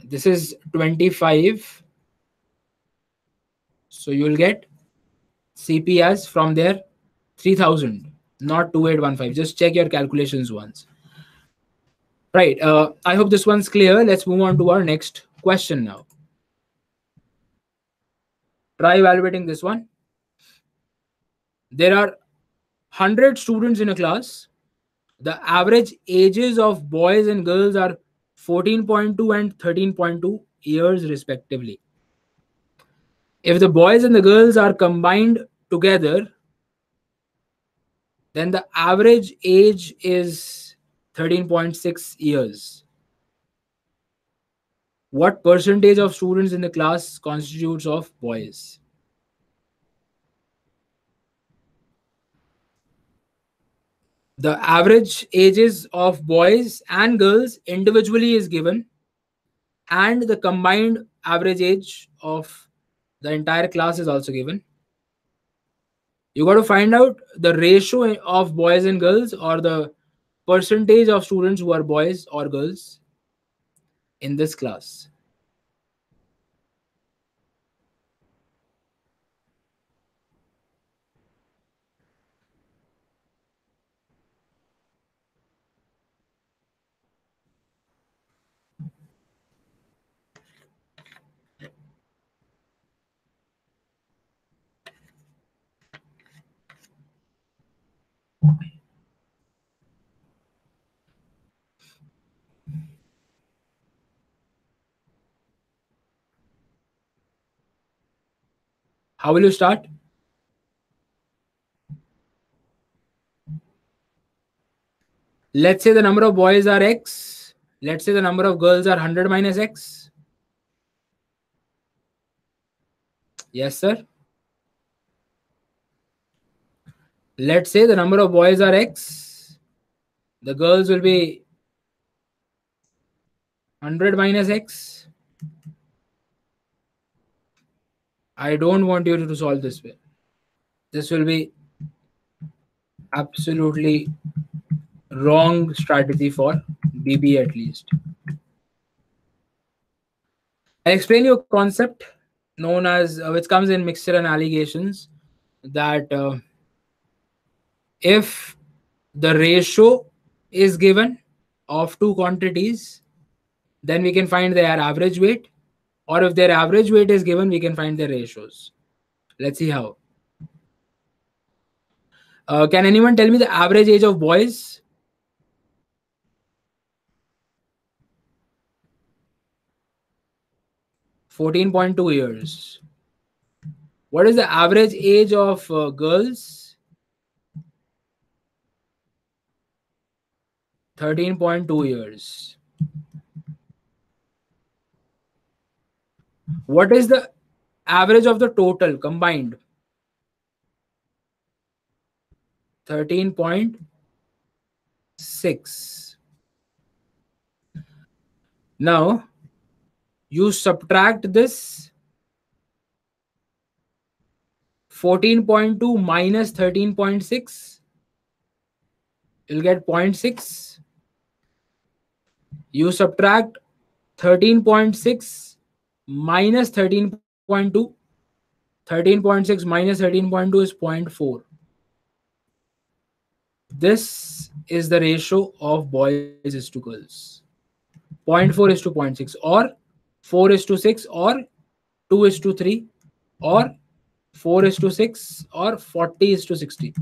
This is 25. So you will get CP as from there 3000, not 2815. Just check your calculations once. Right. I hope this one's clear. Let's move on to our next question now. Try evaluating this one. There are 100 students in a class. The average ages of boys and girls are 14.2 and 13.2 years respectively. If the boys and the girls are combined together, then the average age is 13.6 years. What percentage of students in the class constitutes of boys? The average ages of boys and girls individually is given, and the combined average age of the entire class is also given. You got to find out the ratio of boys and girls, or the percentage of students who are boys or girls in this class. How will you start? Let's say the number of boys are X. Let's say the number of girls are 100 minus X. Yes, sir. Let's say the number of boys are X. The girls will be 100 minus X. I don't want you to solve this way. This will be absolutely wrong strategy for BBA at least. I'll explain you a concept known as, which comes in mixture and allegations, that if the ratio is given of two quantities, then we can find their average weight, or if their average weight is given, we can find their ratios. Let's see how. Can anyone tell me the average age of boys? 14.2 years. What is the average age of girls? 13.2 years. What is the average of the total combined? 13.6. Now you subtract this 14.2 minus 13.6, you'll get 0.6. You subtract 13.6 minus 13.2. 13.6 minus 13.2 is 0.4. This is the ratio of boys is to girls. 0.4 is to 0.6, or 4 is to 6, or 2 is to 3, or 4 is to 6, or 40 is to 60.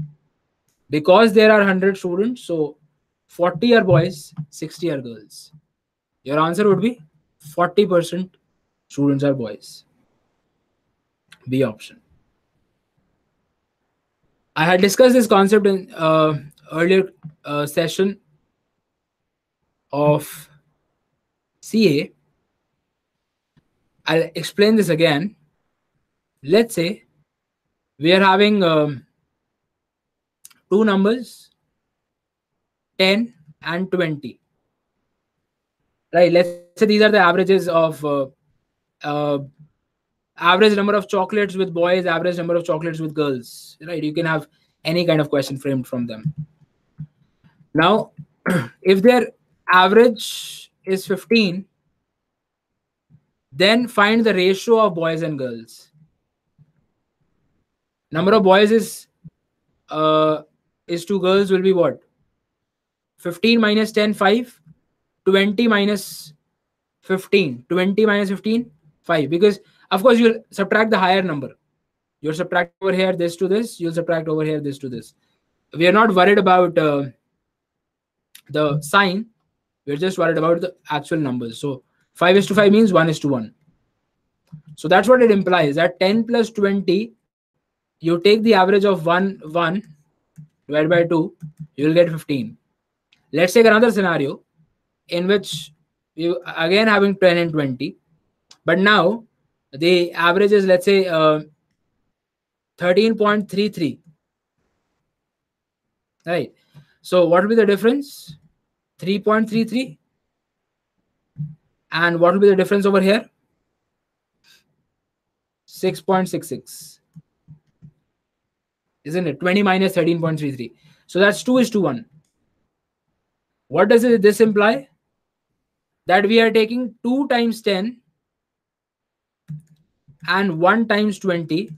Because there are 100 students, so 40 are boys, 60 are girls. Your answer would be 40% students are boys. B option. I had discussed this concept in earlier session of CA. I'll explain this again. Let's say we are having two numbers, 10 and 20. Right? Let's say these are the averages of average number of chocolates with boys, average number of chocolates with girls. Right? You can have any kind of question framed from them. Now, if their average is 15, then find the ratio of boys and girls. Number of boys is to girls will be what? 15 minus 10, 5. 20 minus 15. 20 minus 15, 5. Because, of course, you'll subtract the higher number. You'll subtract over here this to this. You'll subtract over here this to this. We are not worried about the sign. We're just worried about the actual numbers. So 5 is to 5 means 1 is to 1. So that's what it implies, that 10 plus 20, you take the average of 1 divided by 2, you will get 15. Let's take another scenario in which we again having 10 and 20, but now the average is, let's say, 13.33. Right? So what will be the difference? 3.33. And what will be the difference over here? 6.66. Isn't it? 20 minus 13.33. So that's 2 is to 1. What does this imply? That we are taking 2 times 10 and 1 times 20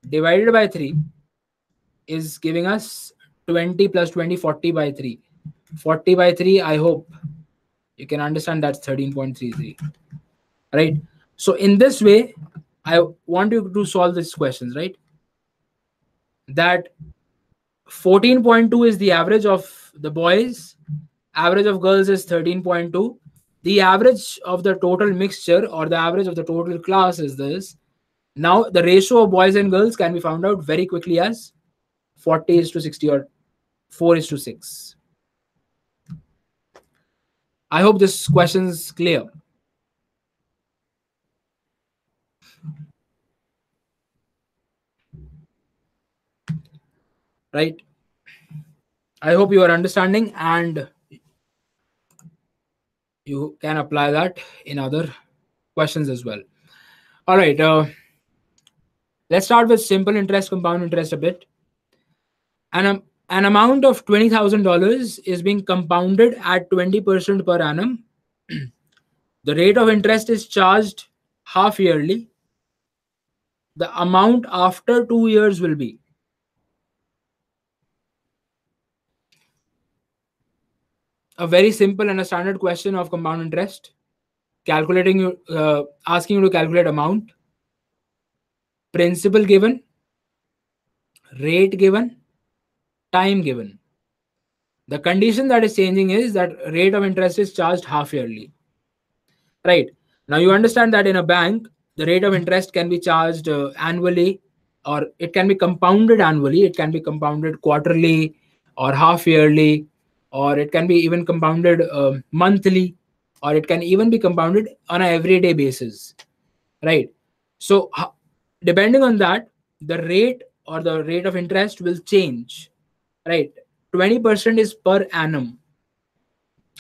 divided by 3 is giving us 20 plus 20, 40 by 3. 40 by 3, I hope you can understand that's 13.33. Right? So in this way, I want you to solve these questions, right? That 14.2 is the average of the boys, average of girls is 13.2. The average of the total mixture or the average of the total class is this. Now the ratio of boys and girls can be found out very quickly as 40 is to 60 or 4 is to 6. I hope this question is clear. Right? I hope you are understanding and you can apply that in other questions as well. All right. Let's start with simple interest, compound interest a bit. An amount of $20,000 is being compounded at 20% per annum. The rate of interest is charged half yearly. The amount after 2 years will be. A very simple and a standard question of compound interest. Asking you to calculate amount, principal given, rate given, time given. The condition that is changing is that rate of interest is charged half yearly. Right. Now you understand that in a bank, the rate of interest can be charged annually, or it can be compounded annually, it can be compounded quarterly or half yearly, or it can be even compounded monthly, or it can even be compounded on an everyday basis. Right. So depending on that, the rate or the rate of interest will change. Right. 20% is per annum.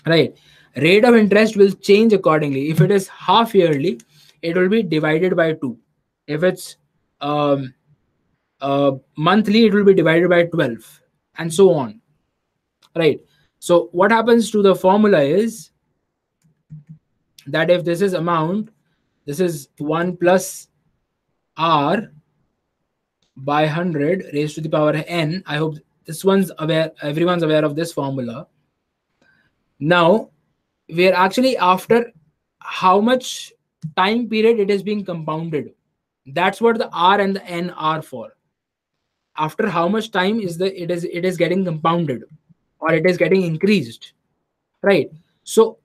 Right. Rate of interest will change accordingly. If it is half yearly, it will be divided by 2. If it's um, monthly, it will be divided by 12, and so on. Right. So what happens to the formula is that if this is amount, this is 1 plus r by 100 raised to the power n. I hope everyone's aware of this formula. Now we are actually after how much time period it is being compounded. That's what the r and the n are for. After how much time it is getting compounded or it is getting increased, right? So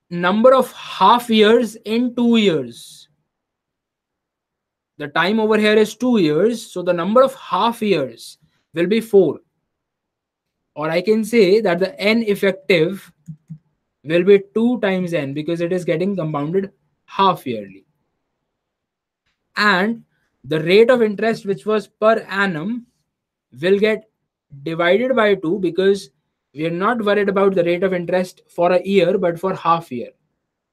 number of half years in 2 years. The time over here is 2 years, so the number of half years will be 4. Or I can say that the n effective will be 2 times n because it is getting compounded half yearly. And the rate of interest which was per annum will get divided by 2 because we are not worried about the rate of interest for a year but for half year.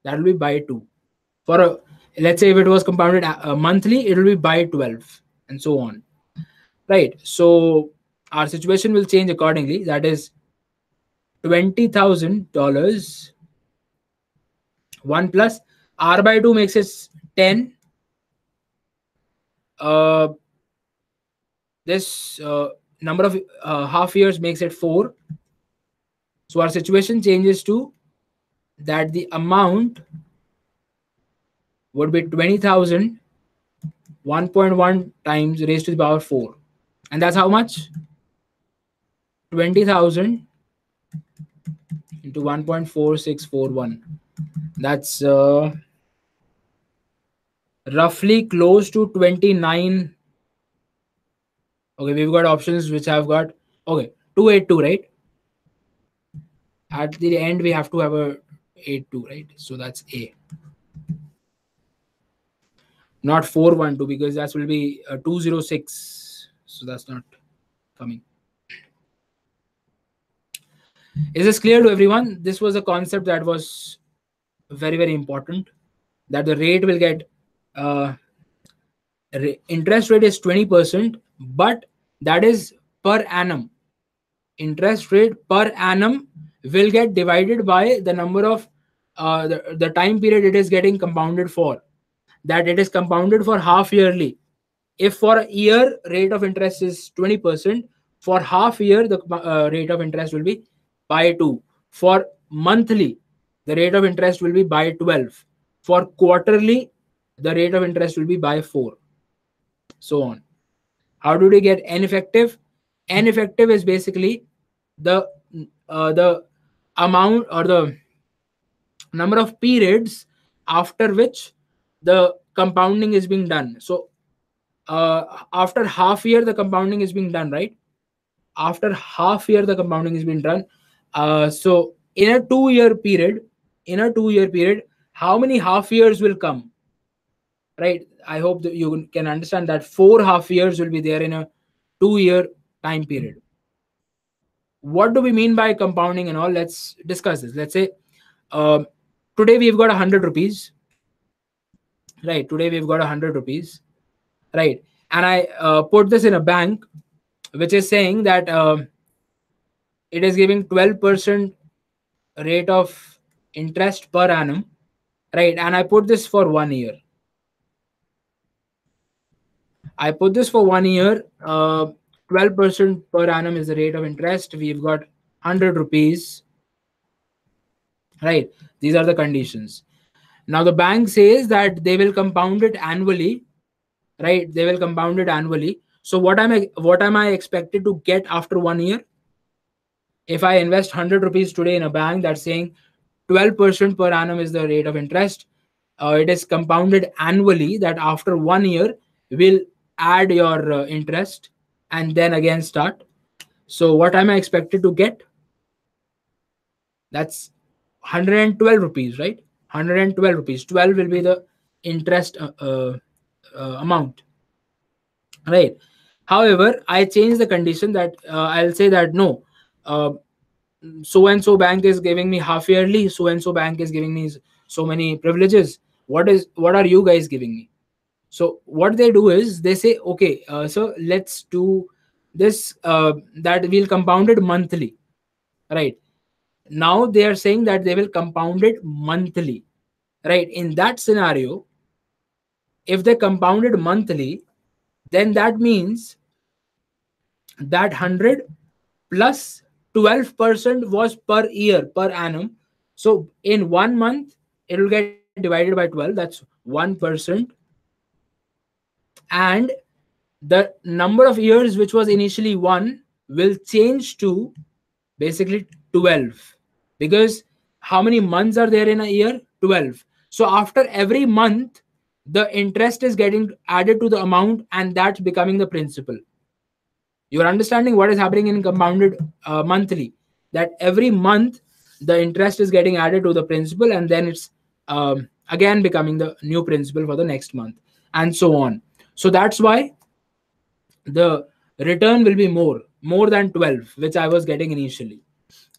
That will be by 2. For a, let's say if it was compounded monthly, it will be by 12 and so on. Right. So our situation will change accordingly. That is $20,000. 1 plus r by 2 makes it 10. This number of half years makes it 4. So our situation changes to that the amount would be 20,000 1.1 times raised to the power 4. And that's how much? 20,000 into 1.4641. That's roughly close to 29. Okay, we've got options which have got, okay, 282, right? At the end, we have to have a 82, right? So that's A. Not 412 because that will be 206. So that's not coming. Is this clear to everyone? This was a concept that was very, very important. That the rate will get interest rate is 20%, but that is per annum. Interest rate per annum will get divided by the number of the time period it is getting compounded for. That it is compounded for half yearly. If for a year rate of interest is 20%, for half year the rate of interest will be by 2. For monthly, the rate of interest will be by 12. For quarterly, the rate of interest will be by 4. So on. How do we get n effective? N effective is basically the the amount or the number of periods after which the compounding is being done. So after half year the compounding is being done, right? After half year the compounding is being done. So in a 2 year period, how many half years will come, right? I hope that you can understand that 4 half years will be there in a 2 year time period. What do we mean by compounding and all? Let's discuss this. Let's say um, today we've got 100 rupees, right? Today we've got 100 rupees, right? And I put this in a bank which is saying that it is giving 12% rate of interest per annum, right? And I put this for 1 year. I put this for 1 year. 12% per annum is the rate of interest. We've got 100 rupees, right? These are the conditions. Now the bank says that they will compound it annually, right? They will compound it annually. So what am I expected to get after 1 year? If I invest 100 rupees today in a bank that's saying 12% per annum is the rate of interest, it is compounded annually, that after 1 year will add your interest and then again start. So what am I expected to get? That's 112 rupees, right? 112 rupees. 12 will be the interest amount, right? However, I change the condition that I'll say that no, uh, so and so bank is giving me half yearly, so and so bank is giving me so many privileges. What are you guys giving me? So what they do is they say, okay, so let's do this, that we'll compound it monthly, right? Now they are saying that they will compound it monthly, right? In that scenario, if they compound it monthly, then that means that 100 plus 12% was per year, per annum. So in 1 month it will get divided by 12, that's 1%. And the number of years which was initially 1 will change to basically 12, because how many months are there in a year? 12. So after every month the interest is getting added to the amount, and that's becoming the principal. You're understanding what is happening in compounded monthly, that every month the interest is getting added to the principal, and then it's again becoming the new principal for the next month, and so on. So that's why the return will be more than 12 which I was getting initially,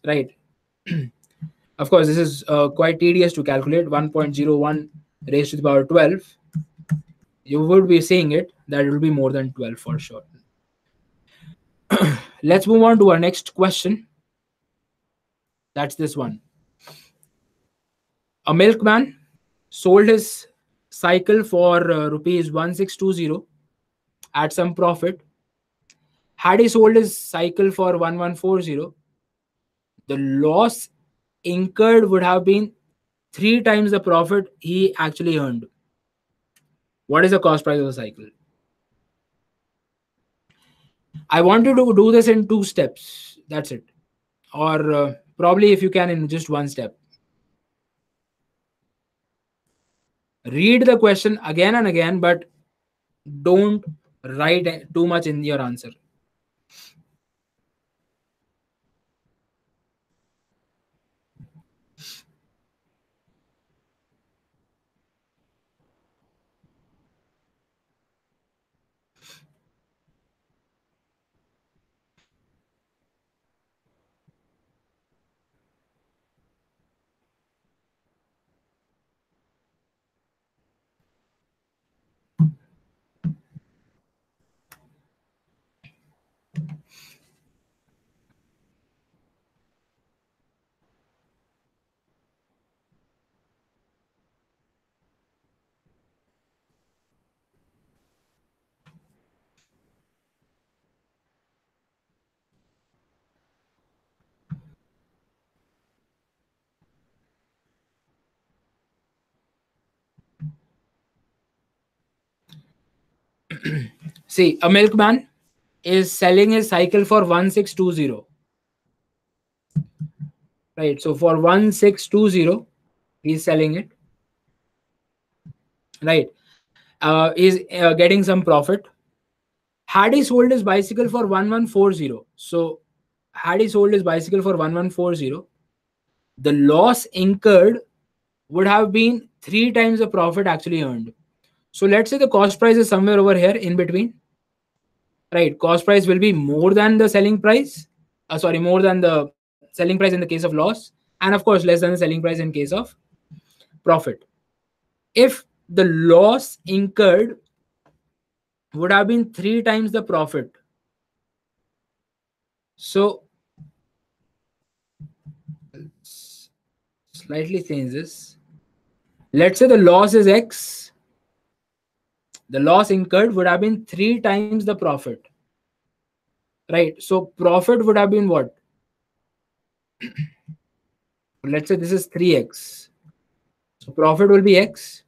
right? Of course this is quite tedious to calculate. 1.01 raised to the power 12, you would be seeing it that it will be more than 12 for sure. Let's move on to our next question. That's this one. A milkman sold his cycle for rupees 1620 at some profit. Had he sold his cycle for 1140, the loss incurred would have been 3 times the profit he actually earned. What is the cost price of the cycle? I want you to do this in 2 steps. That's it. Or probably if you can in just 1 step. Read the question again and again, but don't write too much in your answer. See, a milkman. is selling his cycle for 1620. Right. So for 1620, he's selling it. Right. He's getting some profit. Had he sold his bicycle for 1140, so had he sold his bicycle for 1140, the loss incurred would have been three times the profit actually earned. So let's say the cost price is somewhere over here in between. Right. Cost price will be more than the selling price. More than the selling price in the case of loss, and of course less than the selling price in case of profit. If the loss incurred would have been three times the profit, so slightly change this. Let's say the loss is X, the loss incurred would have been three times the profit. Right. So profit would have been what? Let's say this is 3x. So profit will be X.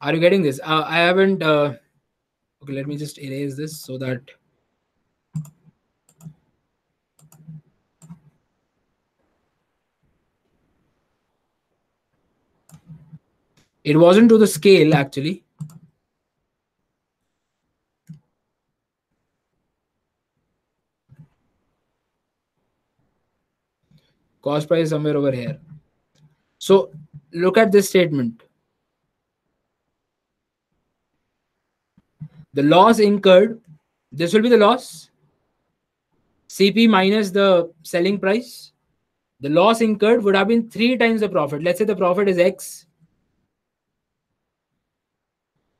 Are you getting this? I haven't. Okay, let me just erase this so that. It wasn't to the scale actually. Cost price is somewhere over here. So look at this statement. The loss incurred, this will be the loss. CP minus the selling price. The loss incurred would have been three times the profit. Let's say the profit is X.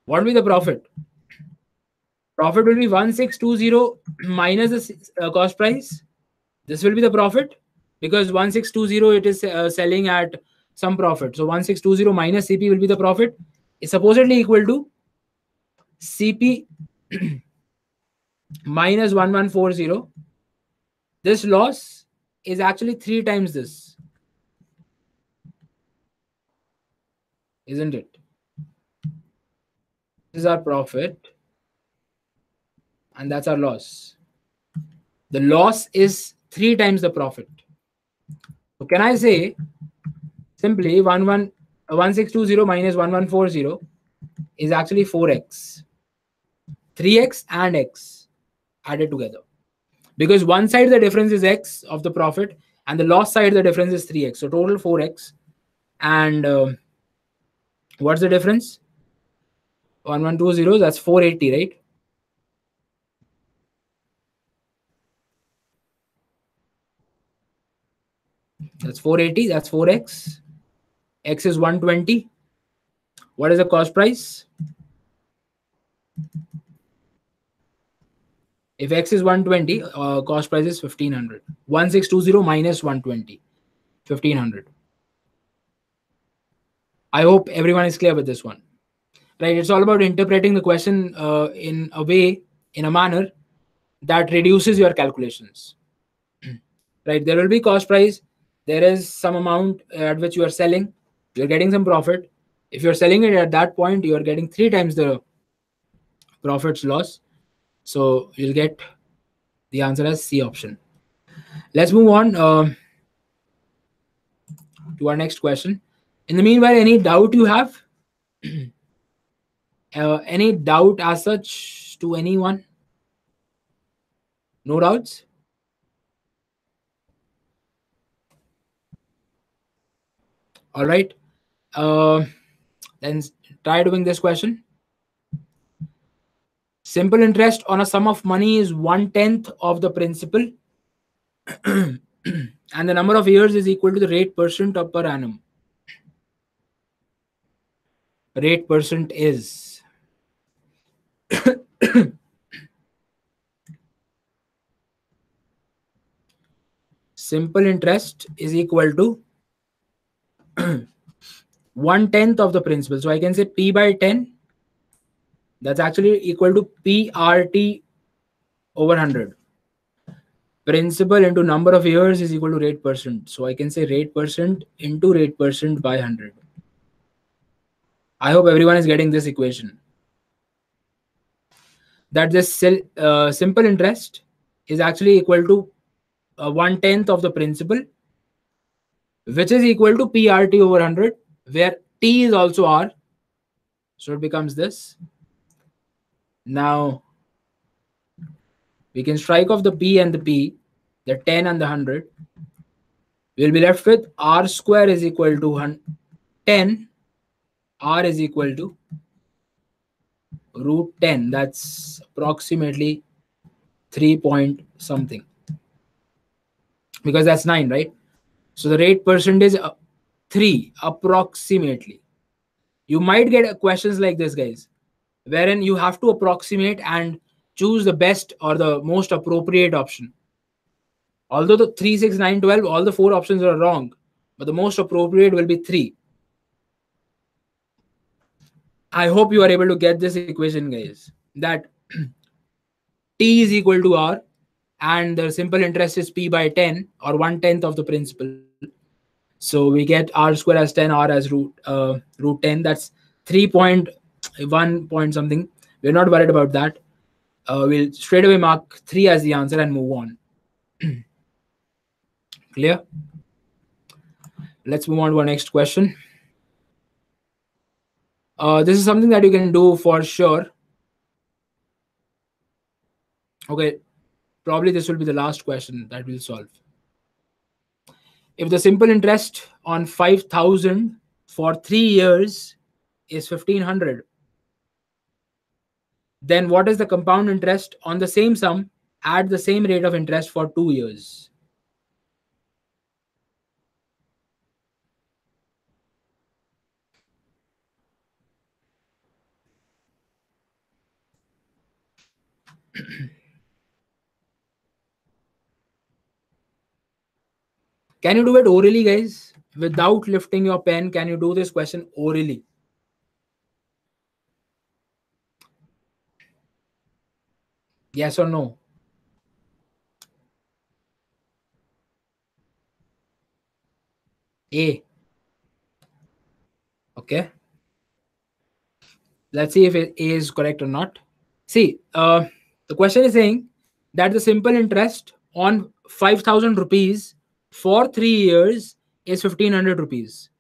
What will be the profit? Profit will be 1620 minus the cost price. This will be the profit because 1620 it is selling at some profit. So 1620 minus CP will be the profit. It's supposedly equal to CP minus 1140. This loss is actually three times this, isn't it? This is our profit and that's our loss. The loss is three times the profit. So can I say simply 1620 minus 1140 is actually 4x, 3x and x added together, because one side the difference is x of the profit and the loss side the difference is 3x, so total 4x. And what's the difference? 1120, that's 480, right? That's 480, that's 4x. X is 120. What is the cost price? If X is 120, cost price is 1500. 1620 minus 120, 1500. I hope everyone is clear with this one. Right? It's all about interpreting the question in a way, in a manner that reduces your calculations. Right? There will be cost price. There is some amount at which you are selling. You're getting some profit. If you're selling it at that point, you are getting three times the profits loss. So you'll get the answer as C option. Let's move on to our next question. In the meanwhile, any doubt you have? Any doubt as such to anyone? No doubts? All right. Then try doing this question. Simple interest on a sum of money is 1/10 of the principal and the number of years is equal to the rate percent of per annum. Rate percent is simple interest is equal to 1/10 of the principal. So I can say P by 10. That's actually equal to PRT over 100. Principal into number of years is equal to rate percent. So I can say rate percent into rate percent by 100. I hope everyone is getting this equation. that this simple interest is actually equal to 1/10 of the principal, which is equal to PRT over 100, where T is also R. So it becomes this. Now we can strike off the P and the P, the 10 and the 100. We'll be left with R square is equal to 10. R is equal to root 10. That's approximately 3 point something, because that's 9, right? So the rate percentage 3 approximately. You might get questions like this, guys, wherein you have to approximate and choose the best or the most appropriate option. Although the 3, 6, 9, 12, all the 4 options are wrong, but the most appropriate will be 3. I hope you are able to get this equation, guys, that T is equal to R and the simple interest is P by 10 or 1/10 of the principal. So we get R square as 10, R as root 10. That's 3.1 point something. We're not worried about that. We'll straight away mark 3 as the answer and move on. Clear? Let's move on to our next question. This is something that you can do for sure. Okay, probably this will be the last question that we'll solve. If the simple interest on 5,000 for 3 years is 1,500, then what is the compound interest on the same sum at the same rate of interest for 2 years? Can you do it orally, guys? Without lifting your pen, can you do this question orally? Yes or no? A. Okay. Let's see if A is correct or not. See, the question is saying that the simple interest on 5,000 rupees for 3 years is 1,500 rupees,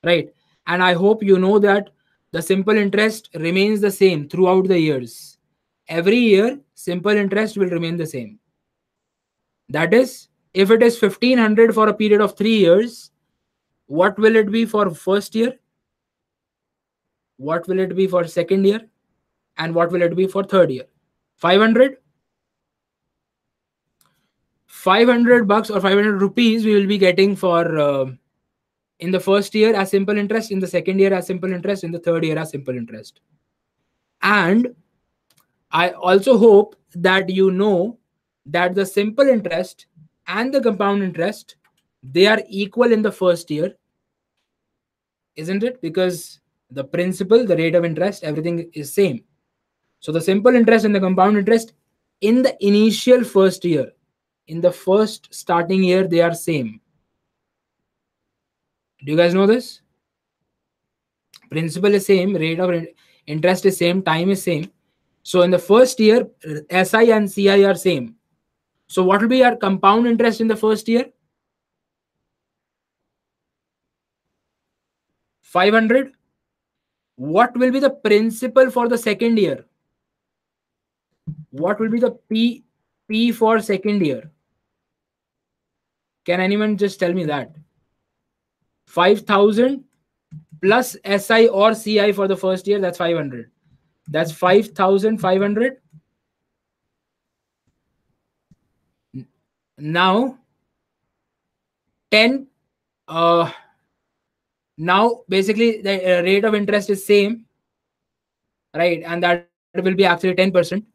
right? And I hope you know that the simple interest remains the same throughout the years. Every year, simple interest will remain the same. That is, if it is 1,500 for a period of 3 years, what will it be for first year? What will it be for second year? And what will it be for third year? 500? 500 bucks or 500 rupees we will be getting for in the first year as simple interest, in the second year as simple interest, in the third year as simple interest. And I also hope that you know that the simple interest and the compound interest, they are equal in the first year, isn't it? Because the principal, the rate of interest, everything is same. So the simple interest and the compound interest in the initial first year, in the first starting year, they are same. Do you guys know this? Principal is same, rate of interest is same, time is same. So in the first year, SI and CI are same. So what will be our compound interest in the first year? 500. What will be the principal for the second year? What will be the P for second year? Can anyone just tell me that? 5,000 plus SI or CI for the first year, that's 500. That's 5,500. Now 10 now basically the rate of interest is same, right? And that will be actually 10%.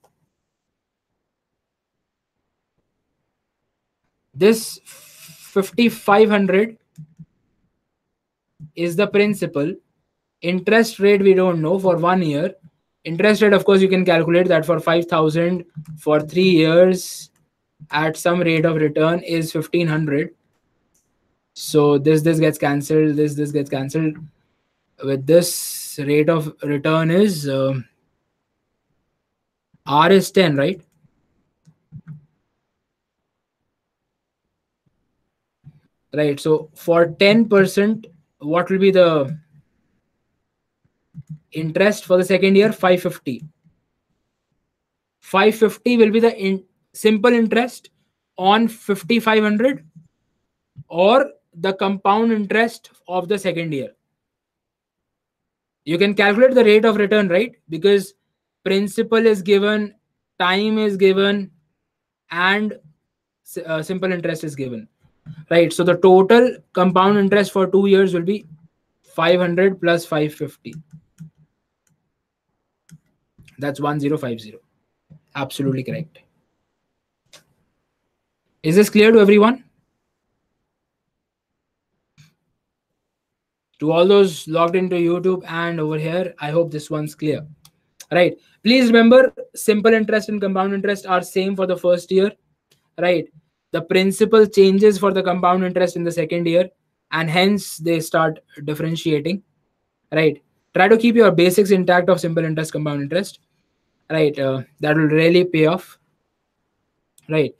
This 5,500 is the principal. Interest rate we don't know for 1 year. Interest rate, of course, you can calculate that for 5,000 for 3 years at some rate of return is 1,500. So this gets cancelled, this gets cancelled. With this rate of return is R is 10, right? Right. So for 10%, what will be the interest for the second year? 550. 550 will be the simple interest on 5500, or the compound interest of the second year. You can calculate the rate of return, right? Because principal is given, time is given, and simple interest is given, right? So the total compound interest for 2 years will be 500 plus 550. That's 1050. Absolutely correct. Is this clear to everyone? To all those logged into YouTube and over here, I hope this one's clear. Right. Please remember, simple interest and compound interest are same for the first year. Right. The principal changes for the compound interest in the second year, and hence they start differentiating. Right. Try to keep your basics intact of simple interest, compound interest. Right. That will really pay off. Right.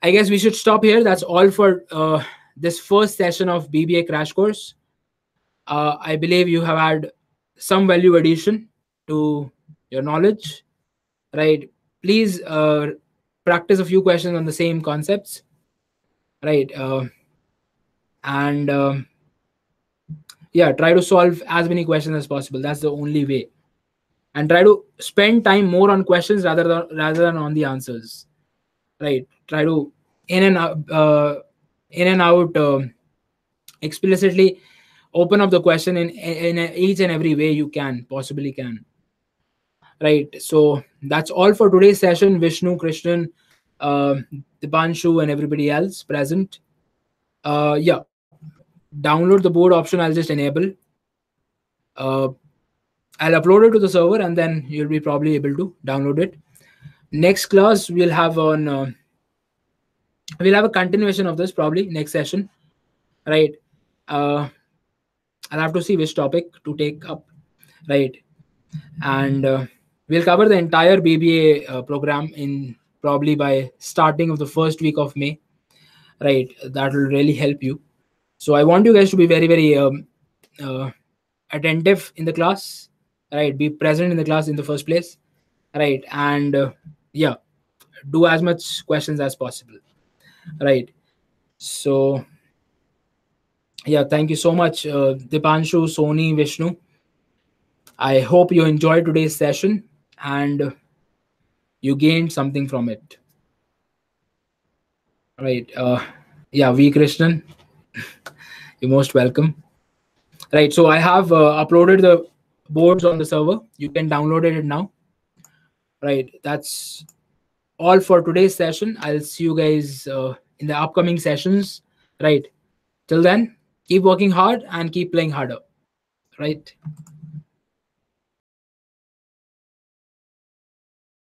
I guess we should stop here. That's all for this first session of BBA crash course. I believe you have had some value addition to your knowledge, right? Please practice a few questions on the same concepts, right? And yeah, try to solve as many questions as possible. That's the only way. And try to spend time more on questions rather than on the answers, right? Try to in and out, explicitly open up the question in each and every way you can possibly can, right? So that's all for today's session. Vishnu, Krishnan, uh, Dipanshu, and everybody else present. Yeah, download the board option. I'll just enable. uh, I'll upload it to the server, and then you'll be probably able to download it. Next class we'll have a continuation of this, probably next session, right? uh, I'll have to see which topic to take up, right? And we'll cover the entire BBA program in probably by starting of the first week of May, right? That will really help you. So I want you guys to be very, very uh, attentive in the class, right? Be present in the class in the first place, right? And yeah, do as much questions as possible, right? So yeah, thank you so much, Dipanshu, Sony, Vishnu. I hope you enjoyed today's session and you gained something from it, right? Yeah, V Krishnan, you're most welcome. Right, so I have uploaded the boards on the server. You can download it now. Right, that's all for today's session. I'll see you guys in the upcoming sessions. Right, till then, keep working hard and keep playing harder. Right.